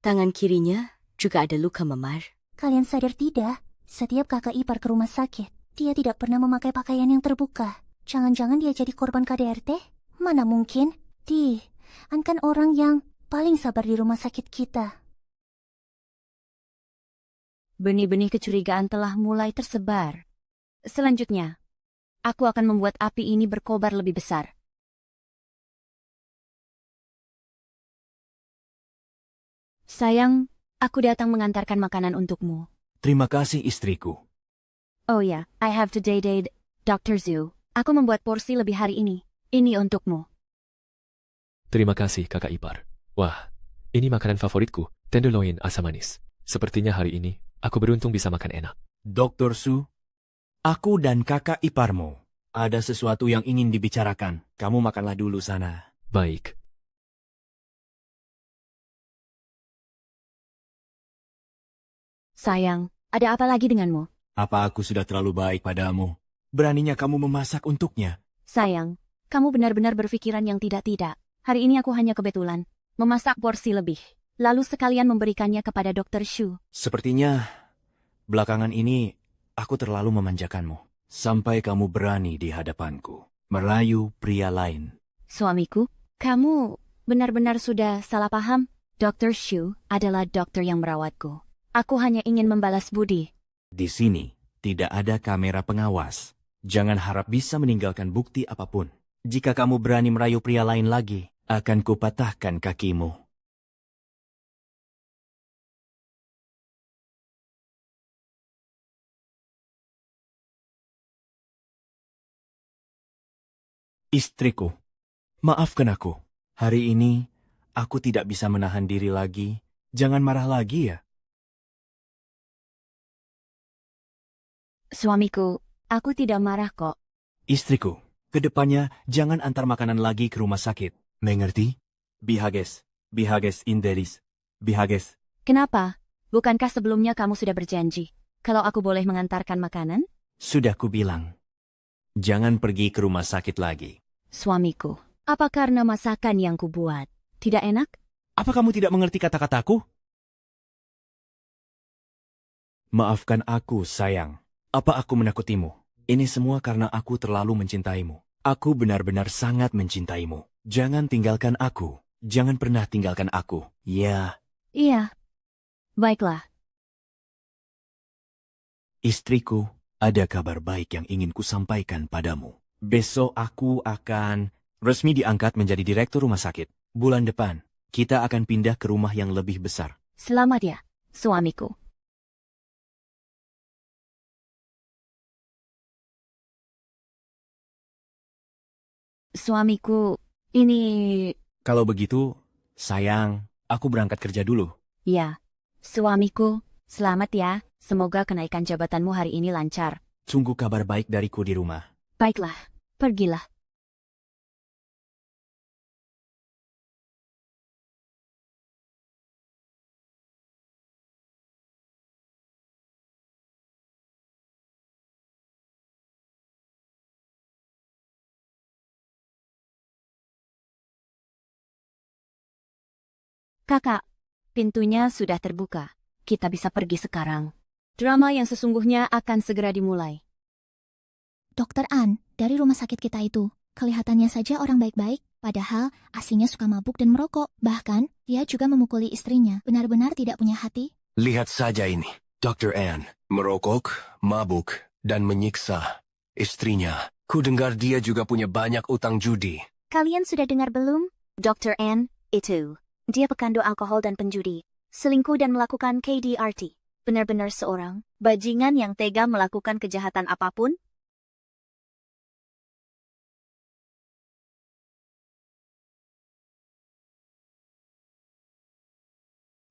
Tangan kirinya juga ada luka memar. Kalian sadar tidak? Setiap kakak ipar ke rumah sakit, dia tidak pernah memakai pakaian yang terbuka. Jangan-jangan dia jadi korban KDRT? Mana mungkin? An kan orang yang paling sabar di rumah sakit kita. Benih-benih kecurigaan telah mulai tersebar. Selanjutnya, aku akan membuat api ini berkobar lebih besar. Sayang, aku datang mengantarkan makanan untukmu. Terima kasih istriku. Oh ya, I have to date Dr. Zhu. Aku membuat porsi lebih hari ini. Ini untukmu. Terima kasih kakak ipar. Wah, ini makanan favoritku, tenderloin asam manis. Sepertinya hari ini, aku beruntung bisa makan enak. Dr. Su, aku dan kakak iparmu. Ada sesuatu yang ingin dibicarakan. Kamu makanlah dulu sana. Baik. Sayang, ada apa lagi denganmu? Apa aku sudah terlalu baik padamu? Beraninya kamu memasak untuknya? Sayang, kamu benar-benar berpikiran yang tidak-tidak. Hari ini aku hanya kebetulan memasak porsi lebih, lalu sekalian memberikannya kepada Dr. Shu. Sepertinya belakangan ini aku terlalu memanjakanmu. Sampai kamu berani di hadapanku merayu pria lain. Suamiku, kamu benar-benar sudah salah paham. Dr. Shu adalah dokter yang merawatku. Aku hanya ingin membalas budi. Di sini tidak ada kamera pengawas. Jangan harap bisa meninggalkan bukti apapun. Jika kamu berani merayu pria lain lagi, akan kupatahkan kakimu. Istriku, maafkan aku. Hari ini, aku tidak bisa menahan diri lagi. Jangan marah lagi ya. Suamiku, aku tidak marah kok. Istriku, kedepannya jangan antar makanan lagi ke rumah sakit. Mengerti? Bihages inderis. Bihages. Kenapa? Bukankah sebelumnya kamu sudah berjanji kalau aku boleh mengantarkan makanan? Sudah kubilang. Jangan pergi ke rumah sakit lagi. Suamiku, apa karena masakan yang kubuat tidak enak? Apa kamu tidak mengerti kata-kataku? Maafkan aku, sayang. Apa aku menakutimu? Ini semua karena aku terlalu mencintaimu. Aku benar-benar sangat mencintaimu. Jangan tinggalkan aku. Jangan pernah tinggalkan aku. Ya. Iya. Baiklah. Istriku, ada kabar baik yang ingin kusampaikan padamu. Besok aku akan resmi diangkat menjadi direktur rumah sakit. Bulan depan, kita akan pindah ke rumah yang lebih besar. Selamat ya, suamiku. Suamiku, ini... Kalau begitu, sayang, aku berangkat kerja dulu. Ya, suamiku, selamat ya. Semoga kenaikan jabatanmu hari ini lancar. Tunggu kabar baik dariku di rumah. Baiklah, pergilah. Kakak, pintunya sudah terbuka. Kita bisa pergi sekarang. Drama yang sesungguhnya akan segera dimulai. Dokter An, dari rumah sakit kita itu, kelihatannya saja orang baik-baik, padahal aslinya suka mabuk dan merokok. Bahkan, dia juga memukuli istrinya. Benar-benar tidak punya hati. Lihat saja ini, Dr. Ann, merokok, mabuk, dan menyiksa istrinya. Ku dengar dia juga punya banyak utang judi. Kalian sudah dengar belum? Dr. N, itu. Dia pekandu alkohol dan penjudi. Selingkuh dan melakukan KDRT. Benar-benar seorang bajingan yang tega melakukan kejahatan apapun.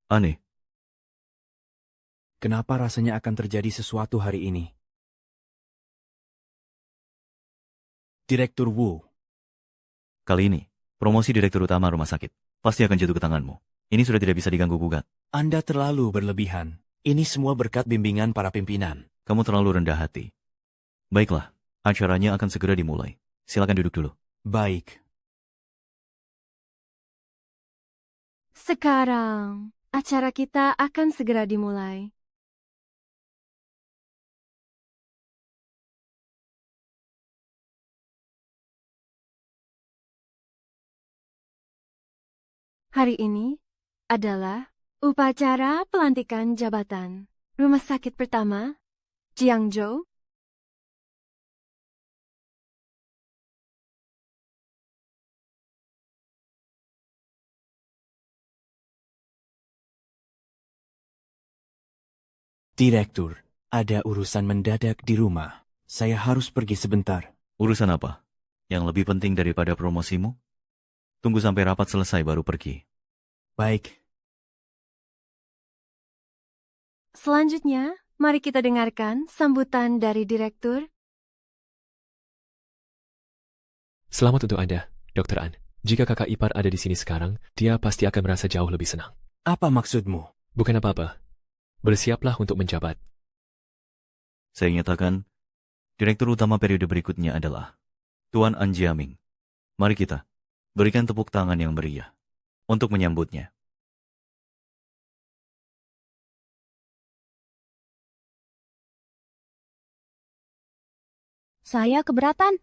Aneh. Kenapa rasanya akan terjadi sesuatu hari ini? Direktur Wu. Kali ini, promosi direktur utama rumah sakit pasti akan jatuh ke tanganmu. Ini sudah tidak bisa diganggu-gugat. Anda terlalu berlebihan. Ini semua berkat bimbingan para pimpinan. Kamu terlalu rendah hati. Baiklah, acaranya akan segera dimulai. Silakan duduk dulu. Baik. Sekarang, Acara kita akan segera dimulai. Hari ini adalah upacara pelantikan jabatan Rumah Sakit Pertama, Jiangzhou. Direktur, ada urusan mendadak di rumah. Saya harus pergi sebentar. Urusan apa? Yang lebih penting daripada promosimu? Tunggu sampai rapat selesai baru pergi. Baik. Selanjutnya, mari kita dengarkan sambutan dari Direktur. Selamat untuk Anda, Dr. An. Jika kakak ipar ada di sini sekarang, dia pasti akan merasa jauh lebih senang. Apa maksudmu? Bukan apa-apa. Bersiaplah untuk menjabat. Saya nyatakan, Direktur utama periode berikutnya adalah Tuan An Jiaming. Mari kita berikan tepuk tangan yang meriah untuk menyambutnya. Saya keberatan.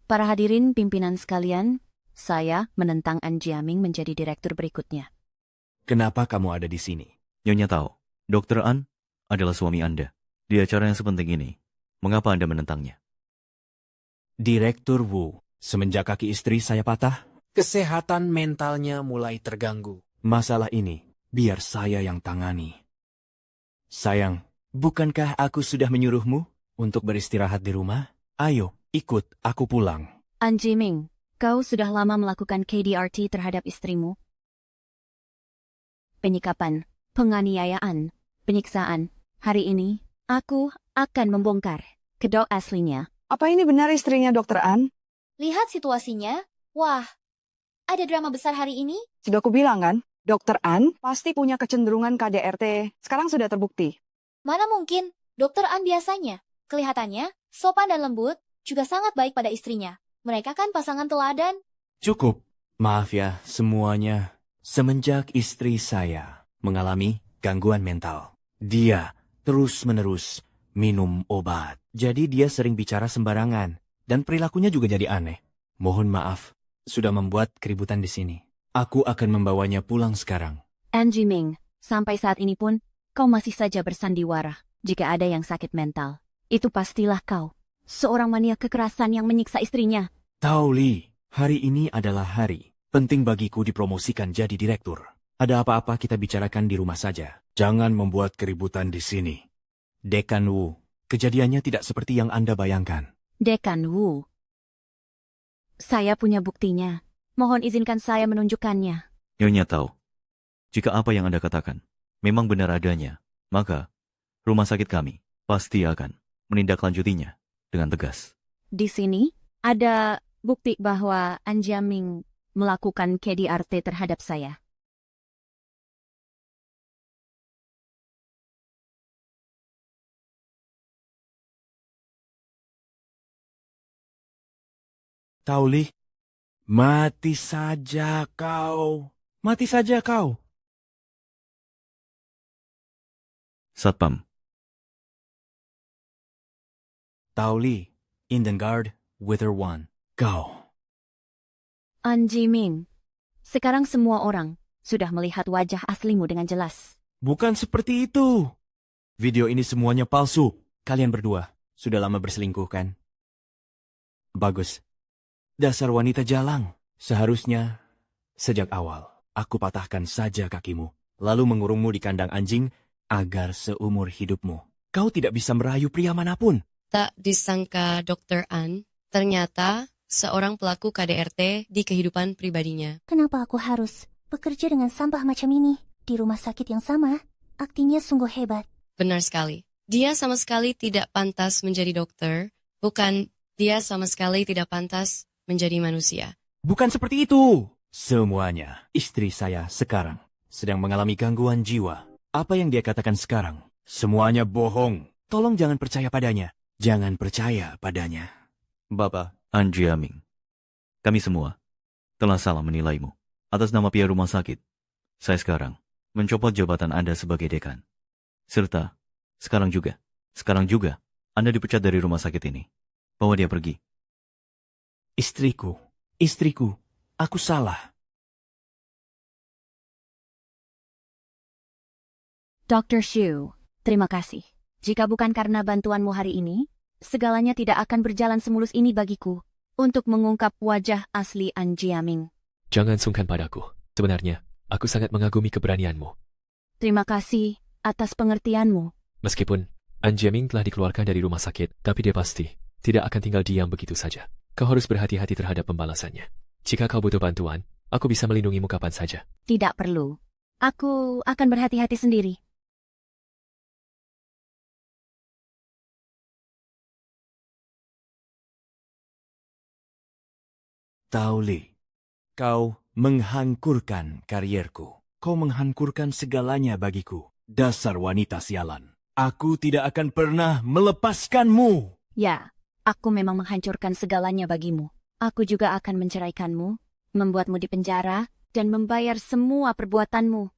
Para hadirin pimpinan sekalian, saya menentang An Jiaming menjadi direktur berikutnya. Kenapa kamu ada di sini? Nyonya tahu, Dr. An adalah suami Anda. Di acara yang sepenting ini, mengapa Anda menentangnya? Direktur Wu, semenjak kaki istri saya patah, Kesehatan mentalnya mulai terganggu. masalah ini biar saya yang tangani. Sayang, bukankah aku sudah menyuruhmu untuk beristirahat di rumah? Ayo, ikut aku pulang. An Jiaming, kau sudah lama melakukan KDRT terhadap istrimu. Penyikapan, penganiayaan, penyiksaan. Hari ini, aku akan membongkar kedok aslinya. Apa ini benar istrinya Dr. An? Lihat situasinya. Wah, ada drama besar hari ini? Sudah kubilang kan, Dr. An pasti punya kecenderungan KDRT. Sekarang sudah terbukti. Mana mungkin, Dokter An biasanya. Kelihatannya, sopan dan lembut, juga sangat baik pada istrinya. Mereka kan pasangan teladan. Cukup. Maaf ya, semuanya. Semenjak istri saya mengalami gangguan mental, dia terus-menerus minum obat. Jadi dia sering bicara sembarangan, dan perilakunya juga jadi aneh. Mohon maaf, sudah membuat keributan di sini. Aku akan membawanya pulang sekarang. An Jiaming, sampai saat ini pun, kau masih saja bersandiwara. Jika ada yang sakit mental, itu pastilah kau. Seorang maniak kekerasan yang menyiksa istrinya. Tao Li, hari ini adalah hari penting bagiku dipromosikan jadi direktur. Ada apa-apa kita bicarakan di rumah saja. Jangan membuat keributan di sini. Dekan Wu, kejadiannya tidak seperti yang Anda bayangkan. Dekan Wu. Saya punya buktinya. Mohon izinkan saya menunjukkannya. Nyonya tahu, jika apa yang Anda katakan memang benar adanya, maka rumah sakit kami pasti akan menindaklanjutinya dengan tegas. Di sini, ada bukti bahwa An Jiaming melakukan KDRT terhadap saya. Tao Li, mati saja kau. Mati saja kau. Satpam, Tao Li, Indian Guard, Wither One. Kau. An Jiaming, sekarang semua orang sudah melihat wajah aslimu dengan jelas. Bukan seperti itu. Video ini semuanya palsu. Kalian berdua sudah lama berselingkuh kan? Bagus. Dasar wanita jalang. Seharusnya sejak awal aku patahkan saja kakimu, lalu mengurungmu di kandang anjing agar seumur hidupmu kau tidak bisa merayu pria manapun. Tak disangka Dr. An, ternyata seorang pelaku KDRT di kehidupan pribadinya. Kenapa aku harus bekerja dengan sampah macam ini di rumah sakit yang sama? Aktingnya sungguh hebat. Benar sekali. Dia sama sekali tidak pantas menjadi dokter. Bukan, dia sama sekali tidak pantas menjadi manusia. Bukan seperti itu. Semuanya, istri saya sekarang sedang mengalami gangguan jiwa. Apa yang dia katakan sekarang? Semuanya bohong. Tolong jangan percaya padanya. Jangan percaya padanya. Bapak, An Jiaming, kami semua telah salah menilaimu atas nama pihak rumah sakit. Saya sekarang mencopot jabatan Anda sebagai dekan. Serta, sekarang juga, Anda dipecat dari rumah sakit ini. Bawa dia pergi. Istriku, aku salah. Dr. Shu, terima kasih. Jika bukan karena bantuanmu hari ini, segalanya tidak akan berjalan semulus ini bagiku untuk mengungkap wajah asli An Jiaming. Jangan sungkan padaku. Sebenarnya, aku sangat mengagumi keberanianmu. Terima kasih atas pengertianmu. Meskipun An Jiaming telah dikeluarkan dari rumah sakit, tapi dia pasti tidak akan tinggal diam begitu saja. Kau harus berhati-hati terhadap pembalasannya. Jika kau butuh bantuan, aku bisa melindungimu kapan saja. Tidak perlu. Aku akan berhati-hati sendiri. Tao Li, kau menghancurkan karierku. Kau menghancurkan segalanya bagiku. Dasar wanita sialan. Aku tidak akan pernah melepaskanmu. Ya, aku memang menghancurkan segalanya bagimu. Aku juga akan menceraikanmu, membuatmu di penjara, dan membayar semua perbuatanmu.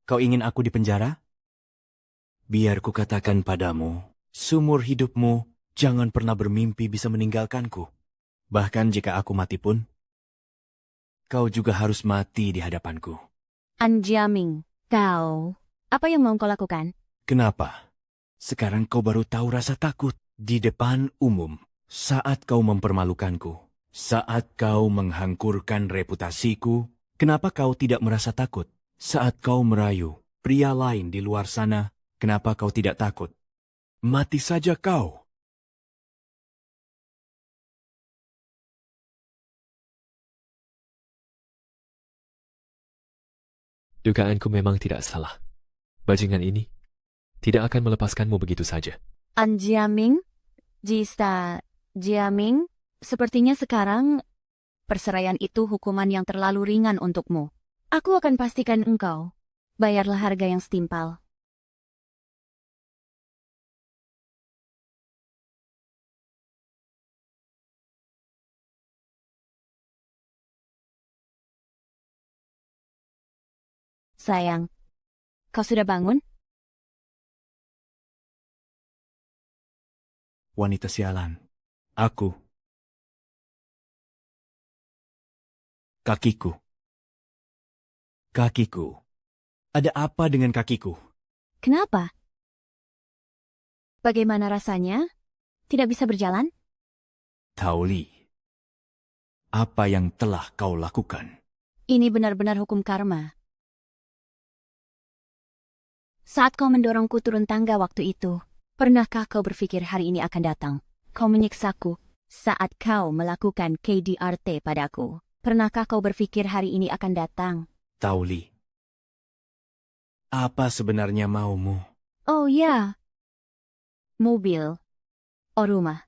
Kau ingin aku di penjara? Biar ku katakan padamu, seumur hidupmu, jangan pernah bermimpi bisa meninggalkanku. Bahkan jika aku mati pun, kau juga harus mati di hadapanku. An Jiaming, kau, apa yang mau kau lakukan? Kenapa? Sekarang kau baru tahu rasa takut di depan umum. Saat kau mempermalukanku, saat kau menghancurkan reputasiku, kenapa kau tidak merasa takut? Saat kau merayu pria lain di luar sana, kenapa kau tidak takut? Mati saja kau. Dugaanku memang tidak salah. Bajingan ini tidak akan melepaskanmu begitu saja. An Jiaming, Jista Jiaming, sepertinya sekarang perceraian itu hukuman yang terlalu ringan untukmu. Aku akan pastikan engkau bayarlah harga yang setimpal. Sayang, kau sudah bangun? Wanita sialan, aku. Kakiku. Ada apa dengan kakiku? Kenapa? Bagaimana rasanya? Tidak bisa berjalan? Tao Li, apa yang telah kau lakukan? Ini benar-benar hukum karma. Saat kau mendorongku turun tangga waktu itu, pernahkah kau berpikir hari ini akan datang? Kau menyiksaku saat kau melakukan KDRT padaku. Pernahkah kau berpikir hari ini akan datang? Tao Li, apa sebenarnya maumu? Oh ya, mobil, rumah,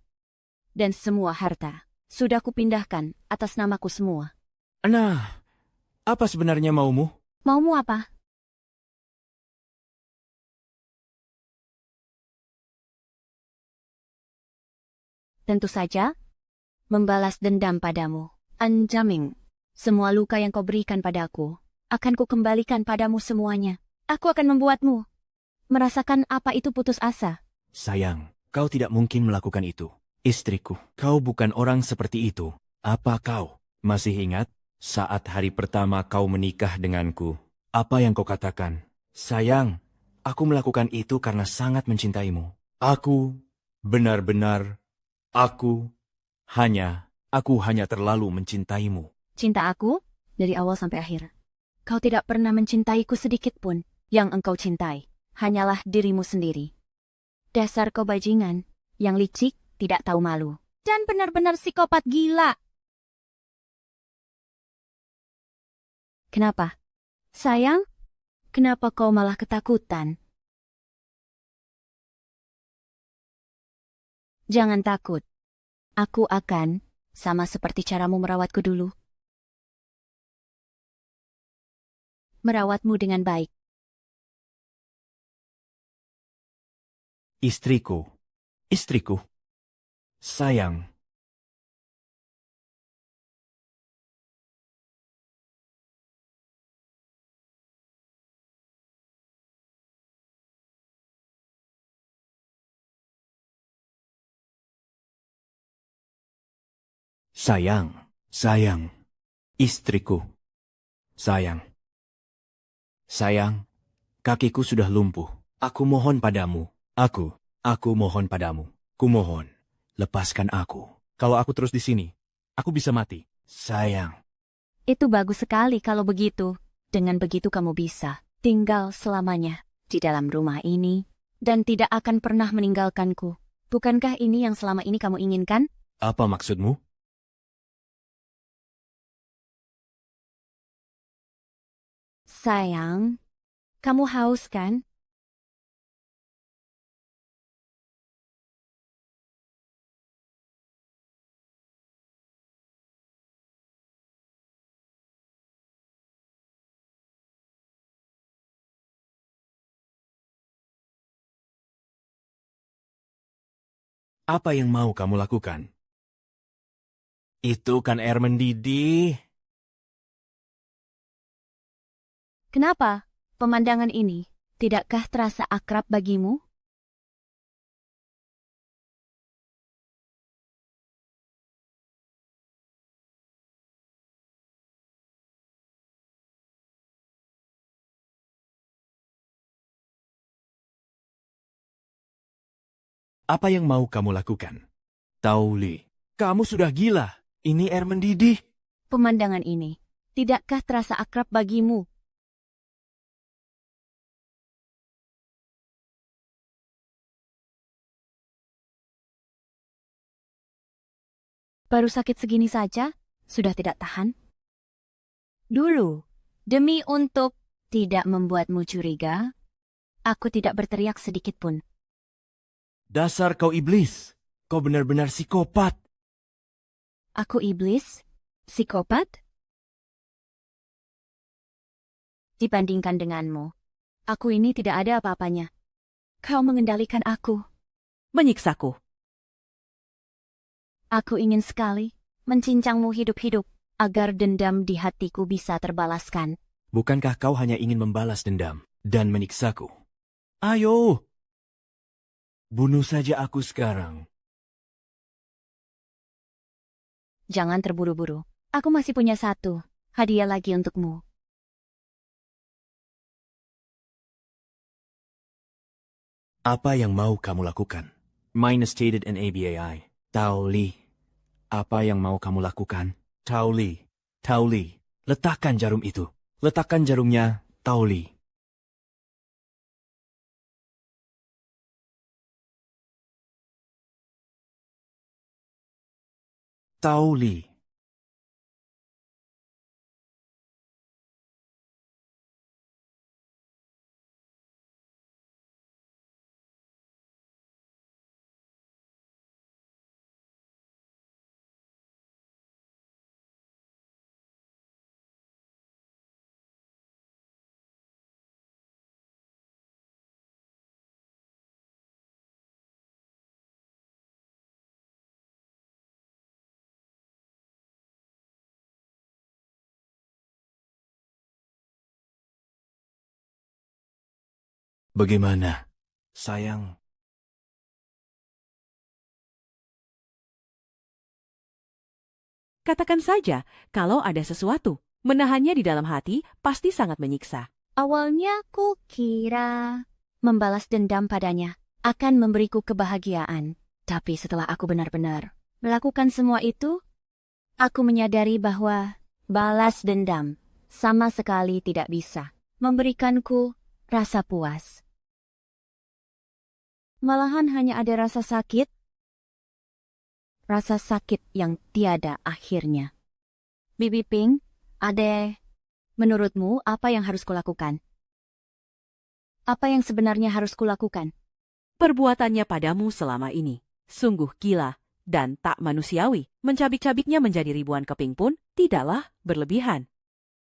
dan semua harta sudah kupindahkan atas namaku semua. Nah, apa sebenarnya maumu? Maumu apa? Tentu saja, membalas dendam padamu. An Jiaming, semua luka yang kau berikan padaku, akan kukembalikan padamu semuanya. Aku akan membuatmu merasakan apa itu putus asa. Sayang, kau tidak mungkin melakukan itu. Istriku, kau bukan orang seperti itu. Apa kau masih ingat saat hari pertama kau menikah denganku? Apa yang kau katakan? Sayang, aku melakukan itu karena sangat mencintaimu. Aku hanya terlalu mencintaimu. Cinta aku dari awal sampai akhir. Kau tidak pernah mencintaiku sedikit pun. Yang engkau cintai hanyalah dirimu sendiri. Dasar kau bajingan, yang licik, tidak tahu malu. Dan benar-benar psikopat gila. Kenapa? Sayang, kenapa kau malah ketakutan? Jangan takut. Aku akan, sama seperti caramu merawatku dulu, merawatmu dengan baik. Istriku, sayang, Sayang, istriku. Sayang, kakiku sudah lumpuh. Aku mohon padamu. Aku mohon padamu. Kumohon, lepaskan aku. Kalau aku terus di sini, aku bisa mati. Sayang. Itu bagus sekali kalau begitu. Dengan begitu kamu bisa tinggal selamanya di dalam rumah ini dan tidak akan pernah meninggalkanku. Bukankah ini yang selama ini kamu inginkan? Apa maksudmu? Sayang, kamu haus kan? Apa yang mau kamu lakukan? Itu kan air mendidih. Kenapa pemandangan ini tidakkah terasa akrab bagimu? Apa yang mau kamu lakukan? Tauli, kamu sudah gila. Ini air mendidih. Pemandangan ini tidakkah terasa akrab bagimu? Baru sakit segini saja, sudah tidak tahan? Dulu, demi untuk tidak membuatmu curiga, aku tidak berteriak sedikit pun. Dasar kau iblis. Kau benar-benar psikopat. Aku iblis? Psikopat? Dibandingkan denganmu, aku ini tidak ada apa-apanya. Kau mengendalikan aku. Menyiksaku. Aku ingin sekali mencincangmu hidup-hidup agar dendam di hatiku bisa terbalaskan. Bukankah kau hanya ingin membalas dendam dan menyiksaku? Ayo! Bunuh saja aku sekarang. Jangan terburu-buru. Aku masih punya satu hadiah lagi untukmu. Apa yang mau kamu lakukan? Minus stated in ABAI. Tauli, apa yang mau kamu lakukan? Tauli, letakkan jarum itu. Letakkan jarumnya, Tauli. Tauli. Bagaimana, sayang? Katakan saja kalau ada sesuatu. Menahannya di dalam hati pasti sangat menyiksa. Awalnya ku kira membalas dendam padanya akan memberiku kebahagiaan. Tapi setelah aku benar-benar melakukan semua itu, aku menyadari bahwa balas dendam sama sekali tidak bisa memberikanku rasa puas. Malahan hanya ada rasa sakit yang tiada akhirnya. Bibi Ping, Ade, menurutmu apa yang harus kulakukan? Apa yang sebenarnya harus kulakukan? Perbuatannya padamu selama ini sungguh gila dan tak manusiawi. Mencabik-cabiknya menjadi ribuan keping pun tidaklah berlebihan.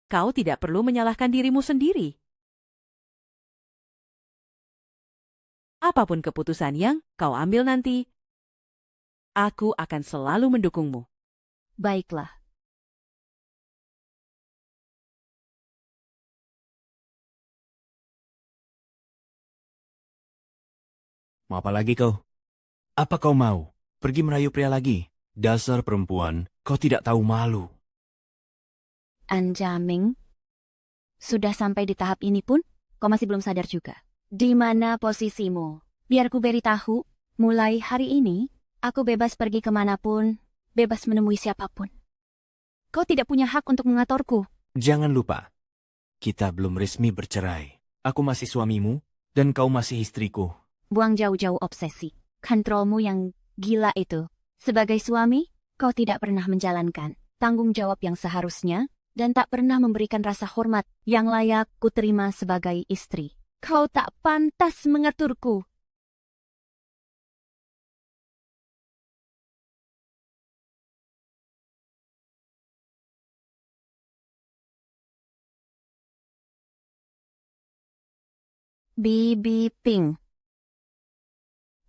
Kau tidak perlu menyalahkan dirimu sendiri. Apapun keputusan yang kau ambil nanti, aku akan selalu mendukungmu. Baiklah. Mau apa lagi kau? Apa kau mau pergi merayu pria lagi? Dasar perempuan, kau tidak tahu malu. Anjaming, sudah sampai di tahap ini pun, kau masih belum sadar juga. Di mana posisimu? Biar ku beritahu, mulai hari ini, aku bebas pergi kemanapun, bebas menemui siapapun. Kau tidak punya hak untuk mengaturku. Jangan lupa, kita belum resmi bercerai. Aku masih suamimu, dan kau masih istriku. Buang jauh-jauh obsesi. Kontrolmu yang gila itu. Sebagai suami, kau tidak pernah menjalankan tanggung jawab yang seharusnya, dan tak pernah memberikan rasa hormat yang layak ku terima sebagai istri. Kau tak pantas mengaturku. Bibi Ping.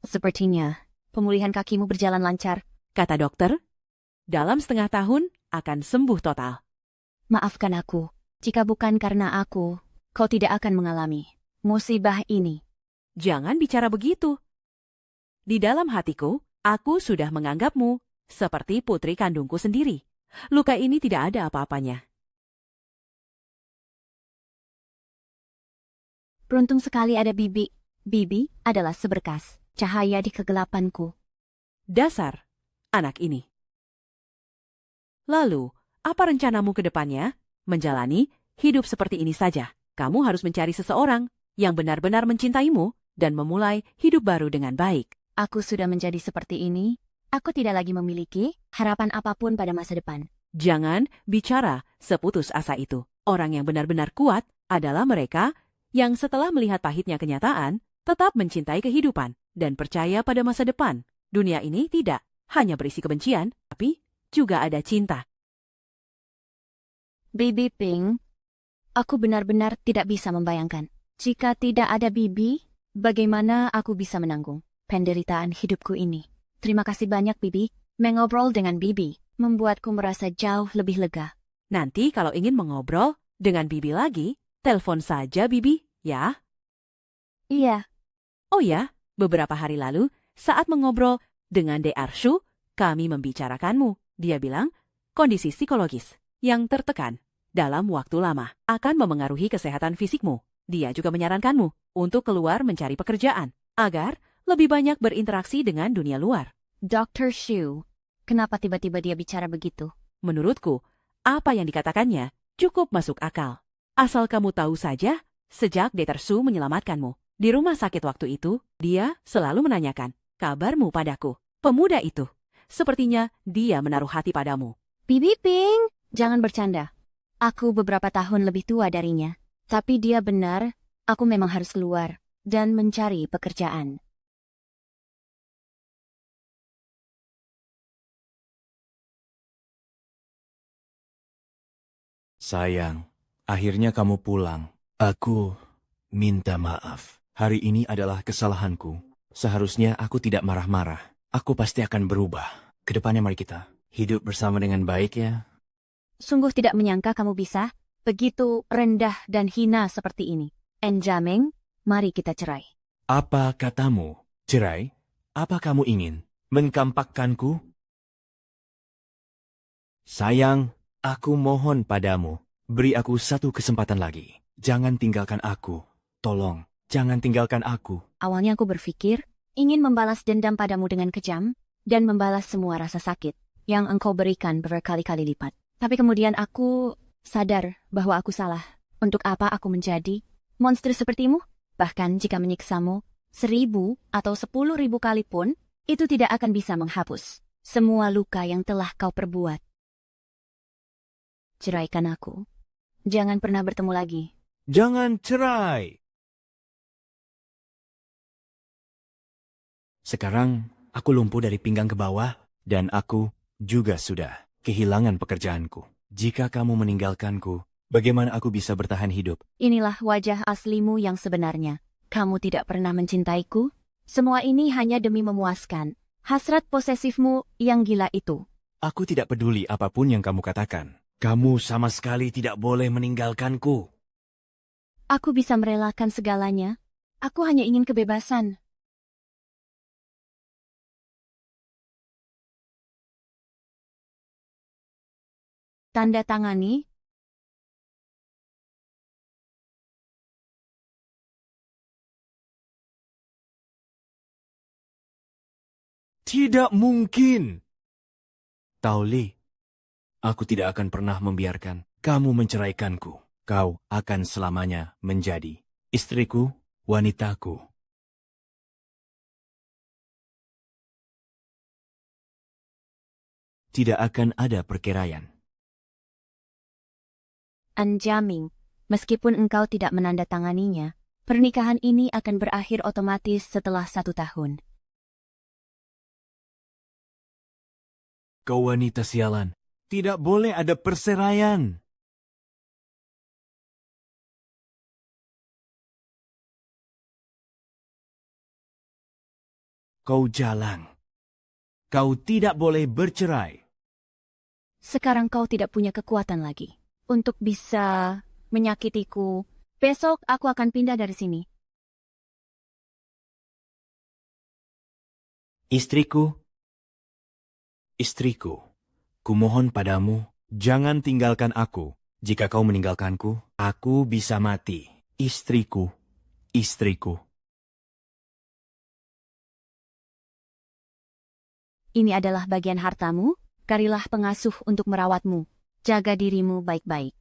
Sepertinya, pemulihan kakimu berjalan lancar. Kata dokter, dalam setengah tahun akan sembuh total. Maafkan aku, jika bukan karena aku, kau tidak akan mengalami musibah ini. Jangan bicara begitu. Di dalam hatiku, aku sudah menganggapmu seperti putri kandungku sendiri. Luka ini tidak ada apa-apanya. Beruntung sekali ada Bibi. Bibi adalah seberkas cahaya di kegelapanku. Dasar anak ini. Lalu, apa rencanamu ke depannya? Menjalani hidup seperti ini saja. Kamu harus mencari seseorang yang benar-benar mencintaimu dan memulai hidup baru dengan baik. Aku sudah menjadi seperti ini. Aku tidak lagi memiliki harapan apapun pada masa depan. Jangan bicara seputus asa itu. Orang yang benar-benar kuat adalah mereka yang setelah melihat pahitnya kenyataan, tetap mencintai kehidupan dan percaya pada masa depan. Dunia ini tidak hanya berisi kebencian, tapi juga ada cinta. Bibi Ping, aku benar-benar tidak bisa membayangkan. Jika tidak ada Bibi, bagaimana aku bisa menanggung penderitaan hidupku ini? Terima kasih banyak, Bibi. Mengobrol dengan Bibi membuatku merasa jauh lebih lega. Nanti kalau ingin mengobrol dengan Bibi lagi, telepon saja Bibi, ya? Iya. Oh ya, beberapa hari lalu, saat mengobrol dengan De Arshu, kami membicarakanmu. Dia bilang, kondisi psikologis yang tertekan dalam waktu lama akan memengaruhi kesehatan fisikmu. Dia juga menyarankanmu untuk keluar mencari pekerjaan, agar lebih banyak berinteraksi dengan dunia luar. Dr. Shu, kenapa tiba-tiba dia bicara begitu? Menurutku, apa yang dikatakannya cukup masuk akal. Asal kamu tahu saja, sejak Dr. Shu menyelamatkanmu di rumah sakit waktu itu, dia selalu menanyakan kabarmu padaku. Pemuda itu, sepertinya dia menaruh hati padamu. Bibi Ping, jangan bercanda. Aku beberapa tahun lebih tua darinya. Tapi dia benar, aku memang harus keluar dan mencari pekerjaan. Sayang, akhirnya kamu pulang. Aku minta maaf. Hari ini adalah kesalahanku. Seharusnya aku tidak marah-marah. Aku pasti akan berubah. Kedepannya mari kita hidup bersama dengan baik ya. Sungguh tidak menyangka kamu bisa begitu rendah dan hina seperti ini. Enjameng, mari kita cerai. Apa katamu? Cerai? Apa kamu ingin mengkampakkanku? Sayang, aku mohon padamu, beri aku satu kesempatan lagi. Jangan tinggalkan aku. Tolong, jangan tinggalkan aku. Awalnya aku berpikir, ingin membalas dendam padamu dengan kejam, dan membalas semua rasa sakit yang engkau berikan berkali-kali lipat. Tapi kemudian aku sadar bahwa aku salah. Untuk apa aku menjadi monster sepertimu? Bahkan jika menyiksamu 1.000 atau 10.000 kali pun, itu tidak akan bisa menghapus semua luka yang telah kau perbuat. Ceraikan aku. Jangan pernah bertemu lagi. Jangan cerai. Sekarang aku lumpuh dari pinggang ke bawah, dan aku juga sudah kehilangan pekerjaanku. Jika kamu meninggalkanku, bagaimana aku bisa bertahan hidup? Inilah wajah aslimu yang sebenarnya. Kamu tidak pernah mencintaiku? Semua ini hanya demi memuaskan hasrat posesifmu yang gila itu. Aku tidak peduli apapun yang kamu katakan. Kamu sama sekali tidak boleh meninggalkanku. Aku bisa merelakan segalanya. Aku hanya ingin kebebasan. Tanda tangani. Tidak mungkin. Tauli, aku tidak akan pernah membiarkan kamu menceraikanku. Kau akan selamanya menjadi istriku, wanitaku. Tidak akan ada perceraian. Anjaming, meskipun engkau tidak menandatanganinya, pernikahan ini akan berakhir otomatis setelah 1 tahun. Kau wanita sialan. Tidak boleh ada perceraian. Kau jalang. Kau tidak boleh bercerai. Sekarang kau tidak punya kekuatan lagi untuk bisa menyakitiku. Besok aku akan pindah dari sini. Istriku, kumohon padamu, jangan tinggalkan aku. Jika kau meninggalkanku, aku bisa mati. Istriku. Ini adalah bagian hartamu, carilah pengasuh untuk merawatmu. Jaga dirimu baik-baik.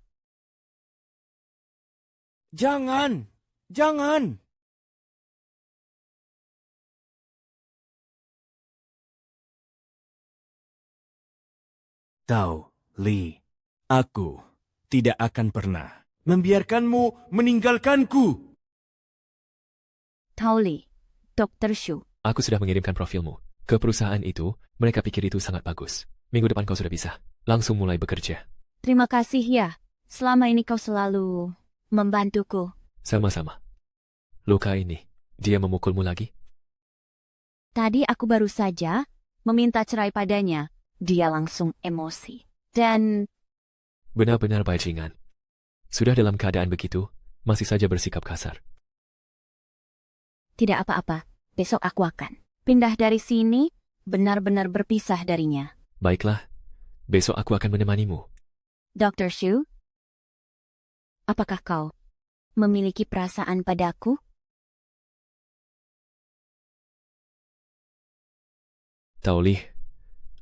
Jangan! Tahu, Li, aku tidak akan pernah membiarkanmu meninggalkanku. Tauli, Dr. Shu. Aku sudah mengirimkan profilmu ke perusahaan itu. Mereka pikir itu sangat bagus. Minggu depan kau sudah bisa. Langsung mulai bekerja. Terima kasih ya. Selama ini kau selalu membantuku. Sama-sama. Luka ini, dia memukulmu lagi? Tadi aku baru saja meminta cerai padanya. Dia langsung emosi. Dan Benar-benar bajingan. Sudah dalam keadaan begitu, masih saja bersikap kasar. tidak apa-apa. Besok aku akan pindah dari sini, benar-benar berpisah darinya. Baiklah, besok aku akan menemanimu. Dr. Shu, apakah kau memiliki perasaan padaku? Tauli,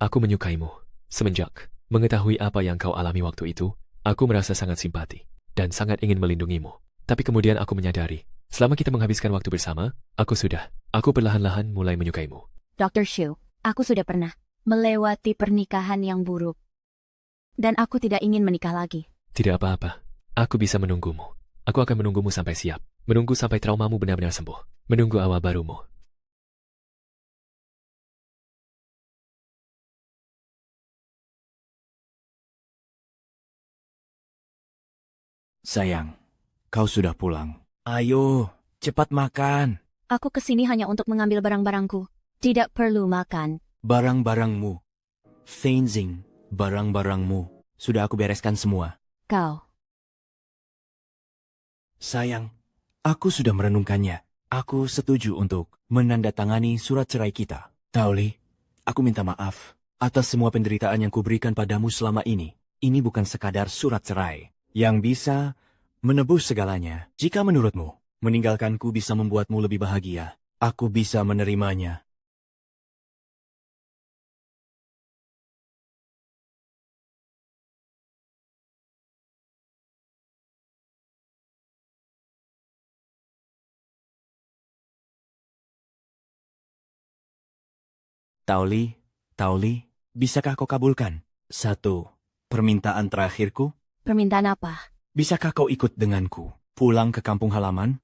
aku menyukaimu. Semenjak mengetahui apa yang kau alami waktu itu, aku merasa sangat simpati dan sangat ingin melindungimu. Tapi kemudian aku menyadari, selama kita menghabiskan waktu bersama, aku perlahan-lahan mulai menyukaimu. Dr. Shu, aku sudah pernah melewati pernikahan yang buruk. Dan aku tidak ingin menikah lagi. Tidak apa-apa, aku bisa menunggumu. Aku akan menunggumu sampai siap. Menunggu sampai traumamu benar-benar sembuh. Menunggu awal barumu. Sayang, kau sudah pulang. Ayo, cepat makan. Aku kesini hanya untuk mengambil barang-barangku. Tidak perlu makan. Barang-barangmu. Feinzing, barang-barangmu. Sudah aku bereskan semua. Kau. Sayang, aku sudah merenungkannya. Aku setuju untuk menandatangani surat cerai kita. Tauli, aku minta maaf atas semua penderitaan yang kuberikan padamu selama ini. Ini bukan sekadar surat cerai yang bisa menebus segalanya. Jika menurutmu, meninggalkanku bisa membuatmu lebih bahagia, aku bisa menerimanya. Tauli, bisakah kau kabulkan satu permintaan terakhirku? Permintaan apa? Bisakah kau ikut denganku pulang ke kampung halaman?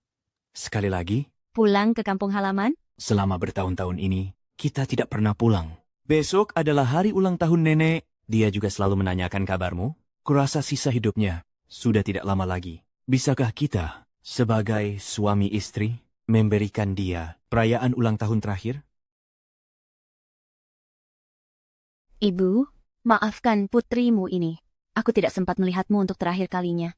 Sekali lagi, Pulang ke kampung halaman? selama bertahun-tahun ini, kita tidak pernah pulang. Besok adalah hari ulang tahun nenek. Dia juga selalu menanyakan kabarmu. Kurasa sisa hidupnya sudah tidak lama lagi. Bisakah kita, sebagai suami istri, memberikan dia perayaan ulang tahun terakhir? Ibu, maafkan putrimu ini. Aku tidak sempat melihatmu untuk terakhir kalinya.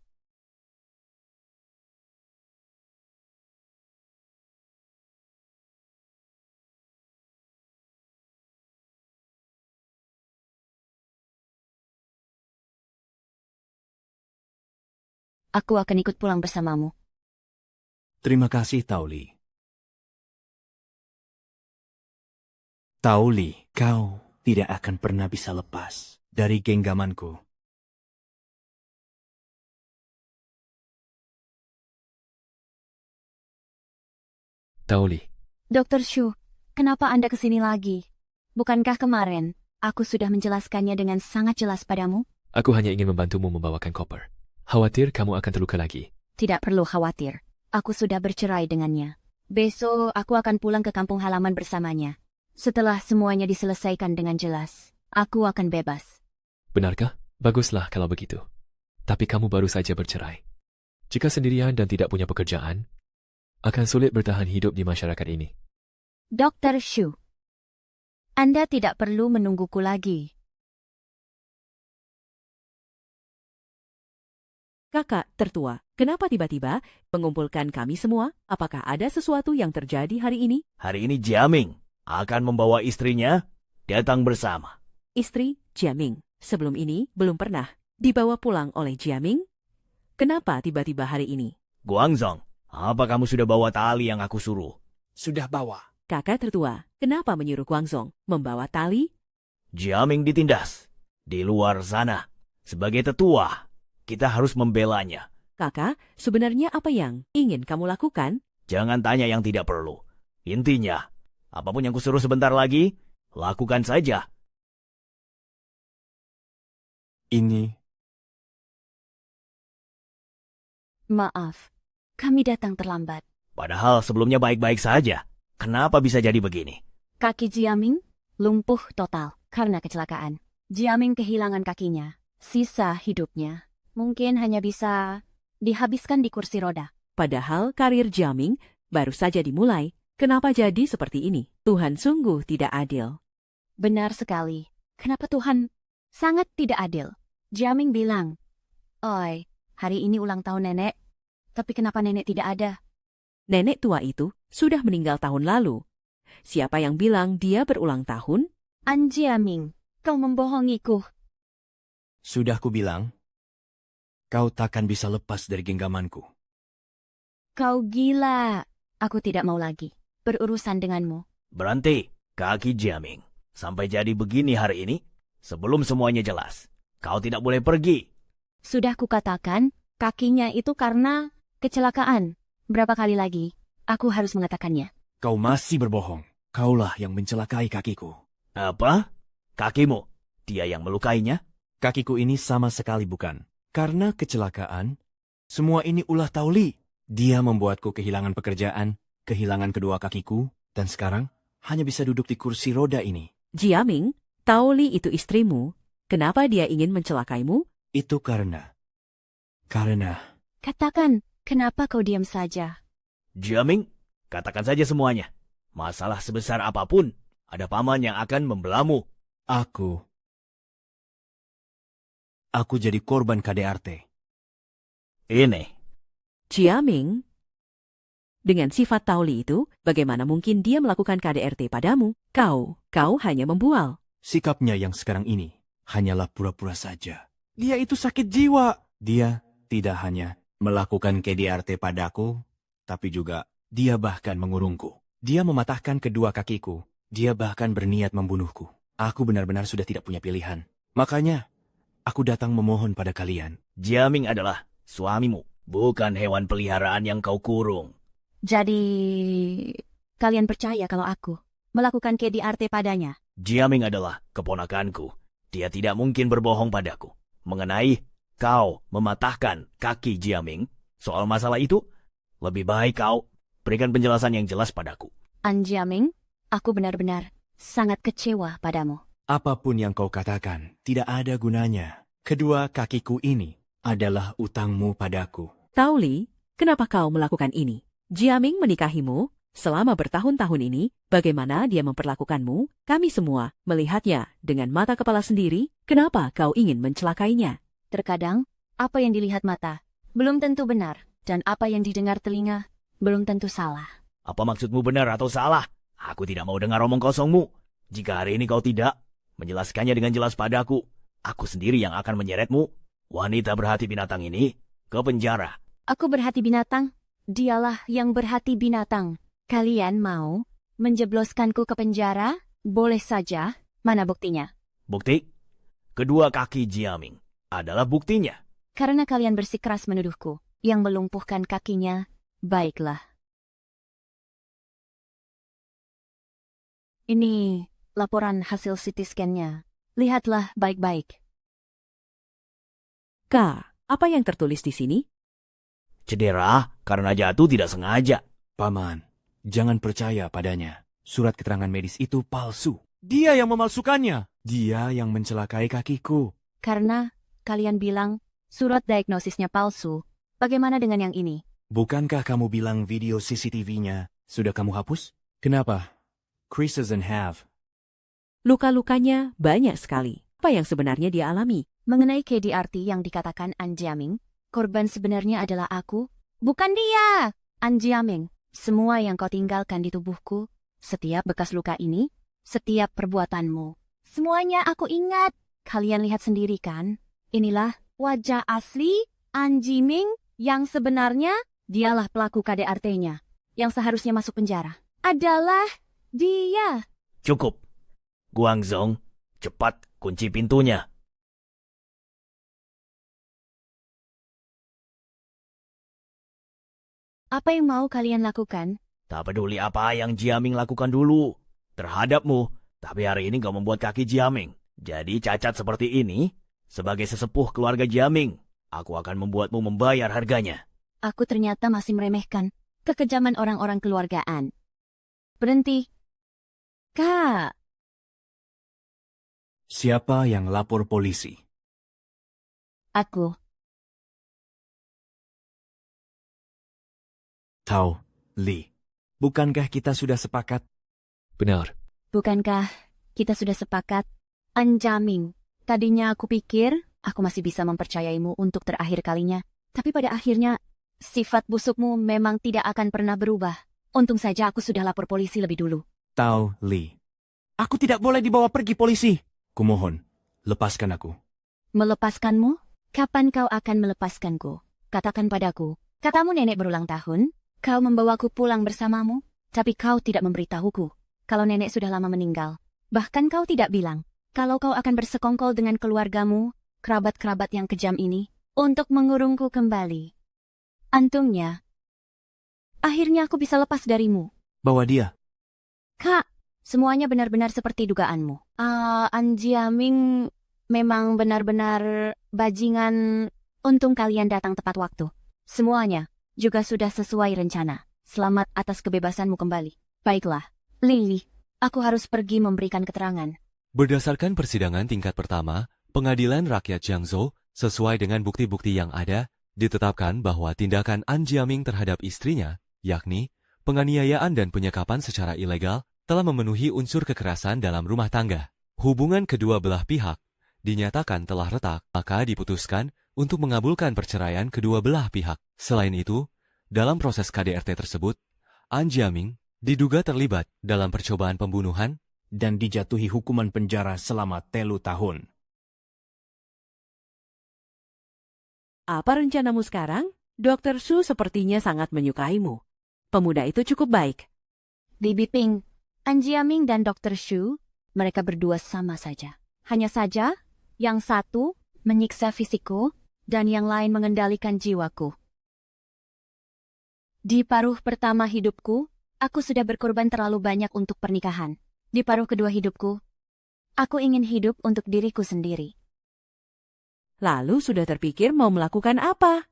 Aku akan ikut pulang bersamamu. Terima kasih, Tauli. Tauli, kau tidak akan pernah bisa lepas dari genggamanku. Tauli, Dr. Shu, kenapa Anda kesini lagi? Bukankah kemarin aku sudah menjelaskannya dengan sangat jelas padamu? aku hanya ingin membantumu membawakan koper. Khawatir kamu akan terluka lagi. Tidak perlu khawatir. Aku sudah bercerai dengannya. Besok aku akan pulang ke kampung halaman bersamanya. Setelah semuanya diselesaikan dengan jelas, aku akan bebas. Benarkah? Baguslah kalau begitu. Tapi kamu baru saja bercerai. Jika sendirian dan tidak punya pekerjaan, akan sulit bertahan hidup di masyarakat ini. Dr. Shu, Anda tidak perlu menungguku lagi. Kakak tertua, kenapa tiba-tiba mengumpulkan kami semua? Apakah ada sesuatu yang terjadi hari ini? Hari ini Jiaming akan membawa istrinya datang bersama. Istri Jiaming sebelum ini belum pernah dibawa pulang oleh Jiaming. Kenapa tiba-tiba hari ini? Guangzong, apa kamu sudah bawa tali yang aku suruh? Sudah bawa. Kakak tertua, kenapa menyuruh Guangzong membawa tali? Jiaming ditindas. Di luar sana, sebagai tetua, kita harus membelanya. Kakak, sebenarnya apa yang ingin kamu lakukan? Jangan tanya yang tidak perlu. Intinya, apapun yang kusuruh sebentar lagi, lakukan saja. Ini Maaf, kami datang terlambat. Padahal sebelumnya baik-baik saja. Kenapa bisa jadi begini? Kaki Jiaming lumpuh total karena kecelakaan. Jiaming kehilangan kakinya. Sisa hidupnya mungkin hanya bisa dihabiskan di kursi roda. Padahal karir Jiaming baru saja dimulai. Kenapa jadi seperti ini? Tuhan sungguh tidak adil. Benar sekali. Kenapa Tuhan sangat tidak adil? Jiaming bilang, "Oi, hari ini ulang tahun nenek." Tapi kenapa nenek tidak ada? Nenek tua itu sudah meninggal tahun lalu. Siapa yang bilang dia berulang tahun? An Jiaming, kau membohongiku. sudah kubilang, kau takkan bisa lepas dari genggamanku. Kau gila. Aku tidak mau lagi berurusan denganmu. Berhenti, kaki Jiaming. Sampai jadi begini hari ini, sebelum semuanya jelas. Kau tidak boleh pergi. Sudah kukatakan, kakinya itu karena kecelakaan. Berapa kali lagi aku harus mengatakannya? Kau masih berbohong. Kaulah yang mencelakai kakiku. Apa? Kakimu? Dia yang melukainya? Kakiku ini sama sekali bukan. Karena kecelakaan, semua ini ulah Tauli. Dia membuatku kehilangan pekerjaan, kehilangan kedua kakiku, dan sekarang hanya bisa duduk di kursi roda ini. Jiaming, Tauli itu istrimu. Kenapa dia ingin mencelakaimu? Itu karena... Katakan, kenapa kau diam saja? Jiaming, katakan saja semuanya. Masalah sebesar apapun, ada paman yang akan membelamu. Aku jadi korban KDRT. Ini. Jiaming, dengan sifat Tauli itu, bagaimana mungkin dia melakukan KDRT padamu? Kau hanya membual. Sikapnya yang sekarang ini hanyalah pura-pura saja. Dia itu sakit jiwa. Dia tidak hanya melakukan KDRT padaku, tapi juga dia bahkan mengurungku. Dia mematahkan kedua kakiku. Dia bahkan berniat membunuhku. Aku benar-benar sudah tidak punya pilihan. Makanya, aku datang memohon pada kalian. Jiaming adalah suamimu, bukan hewan peliharaan yang kau kurung. Jadi, kalian percaya kalau aku melakukan KDRT padanya? Jiaming adalah keponakanku. Dia tidak mungkin berbohong padaku. Mengenai kau mematahkan kaki Jiaming, soal masalah itu, lebih baik kau berikan penjelasan yang jelas padaku. An Jiaming, aku benar-benar sangat kecewa padamu. Apapun yang kau katakan, tidak ada gunanya. Kedua kakiku ini adalah utangmu padaku. Tauli, kenapa kau melakukan ini? Jiaming menikahimu selama bertahun-tahun ini, bagaimana dia memperlakukanmu? Kami semua melihatnya dengan mata kepala sendiri. Kenapa kau ingin mencelakainya? Terkadang, apa yang dilihat mata belum tentu benar, dan apa yang didengar telinga belum tentu salah. Apa maksudmu benar atau salah? Aku tidak mau dengar omong kosongmu. Jika hari ini kau tidak menjelaskannya dengan jelas padaku, aku sendiri yang akan menyeretmu. Wanita berhati binatang ini ke penjara. Aku berhati binatang. Dialah yang berhati binatang. Kalian mau menjebloskanku ke penjara? Boleh saja. Mana buktinya? Bukti? Kedua kaki Jiaming adalah buktinya. Karena kalian bersikeras menuduhku yang melumpuhkan kakinya, baiklah. Ini laporan hasil CT scan-nya. Lihatlah baik-baik. K. Apa yang tertulis di sini? Cedera karena jatuh tidak sengaja. Paman, jangan percaya padanya. Surat keterangan medis itu palsu. Dia yang memalsukannya. Dia yang mencelakai kakiku. Karena kalian bilang surat diagnosisnya palsu. Bagaimana dengan yang ini? Bukankah kamu bilang video CCTV-nya sudah kamu hapus? Kenapa? Creases and have. Luka-lukanya banyak sekali. Apa yang sebenarnya dia alami? Mengenai KDRT yang dikatakan An Jiaming, korban sebenarnya adalah aku, bukan dia. An Jiaming, semua yang kau tinggalkan di tubuhku, setiap bekas luka ini, setiap perbuatanmu, semuanya aku ingat. Kalian lihat sendiri kan? Inilah wajah asli An Jiaming yang sebenarnya. Dialah pelaku KDRT-nya yang seharusnya masuk penjara. Adalah dia. Cukup. Guangzhong, cepat kunci pintunya. Apa yang mau kalian lakukan? Tak peduli apa yang Jiaming lakukan dulu terhadapmu, tapi hari ini kau membuat kaki Jiaming jadi cacat seperti ini. Sebagai sesepuh keluarga Jiaming, aku akan membuatmu membayar harganya. Aku ternyata masih meremehkan kekejaman orang-orang keluargaan. Berhenti. Kak. Siapa yang lapor polisi? Aku. Tao, Li. Bukankah kita sudah sepakat? Benar. Bukankah kita sudah sepakat? An Jiaming, tadinya aku pikir aku masih bisa mempercayaimu untuk terakhir kalinya. Tapi pada akhirnya, sifat busukmu memang tidak akan pernah berubah. Untung saja aku sudah lapor polisi lebih dulu. Tao, Li. Aku tidak boleh dibawa pergi polisi. Kumohon, lepaskan aku. Melepaskanmu? Kapan kau akan melepaskanku? Katakan padaku. Katamu nenek berulang tahun, kau membawaku pulang bersamamu, tapi kau tidak memberitahuku kalau nenek sudah lama meninggal. Bahkan kau tidak bilang kalau kau akan bersekongkol dengan keluargamu, kerabat-kerabat yang kejam ini, untuk mengurungku kembali. Untungnya, akhirnya aku bisa lepas darimu. Bawa dia. Kak, semuanya benar-benar seperti dugaanmu. An Jiaming memang benar-benar bajingan. Untung kalian datang tepat waktu. Semuanya juga sudah sesuai rencana. Selamat atas kebebasanmu kembali. Baiklah, Lily, aku harus pergi memberikan keterangan. Berdasarkan persidangan tingkat pertama, Pengadilan Rakyat Jiangzhou, sesuai dengan bukti-bukti yang ada, ditetapkan bahwa tindakan An Jiaming terhadap istrinya, yakni penganiayaan dan penyekapan secara ilegal, telah memenuhi unsur kekerasan dalam rumah tangga. Hubungan kedua belah pihak dinyatakan telah retak, maka diputuskan untuk mengabulkan perceraian kedua belah pihak. Selain itu, dalam proses KDRT tersebut, An Jiaming diduga terlibat dalam percobaan pembunuhan dan dijatuhi hukuman penjara selama 3 tahun. Apa rencanamu sekarang? Dr. Su sepertinya sangat menyukaimu. Pemuda itu cukup baik. Bibi Ping, An Jiaming dan Dr. Shu, mereka berdua sama saja. Hanya saja, yang satu menyiksa fisikku, dan yang lain mengendalikan jiwaku. Di paruh pertama hidupku, aku sudah berkorban terlalu banyak untuk pernikahan. Di paruh kedua hidupku, aku ingin hidup untuk diriku sendiri. Lalu sudah terpikir mau melakukan apa?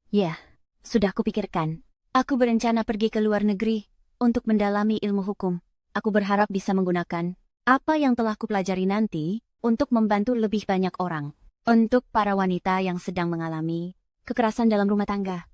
Ya, sudah kupikirkan. Aku berencana pergi ke luar negeri untuk mendalami ilmu hukum. Aku berharap bisa menggunakan apa yang telah kupelajari nanti untuk membantu lebih banyak orang. Untuk para wanita yang sedang mengalami kekerasan dalam rumah tangga.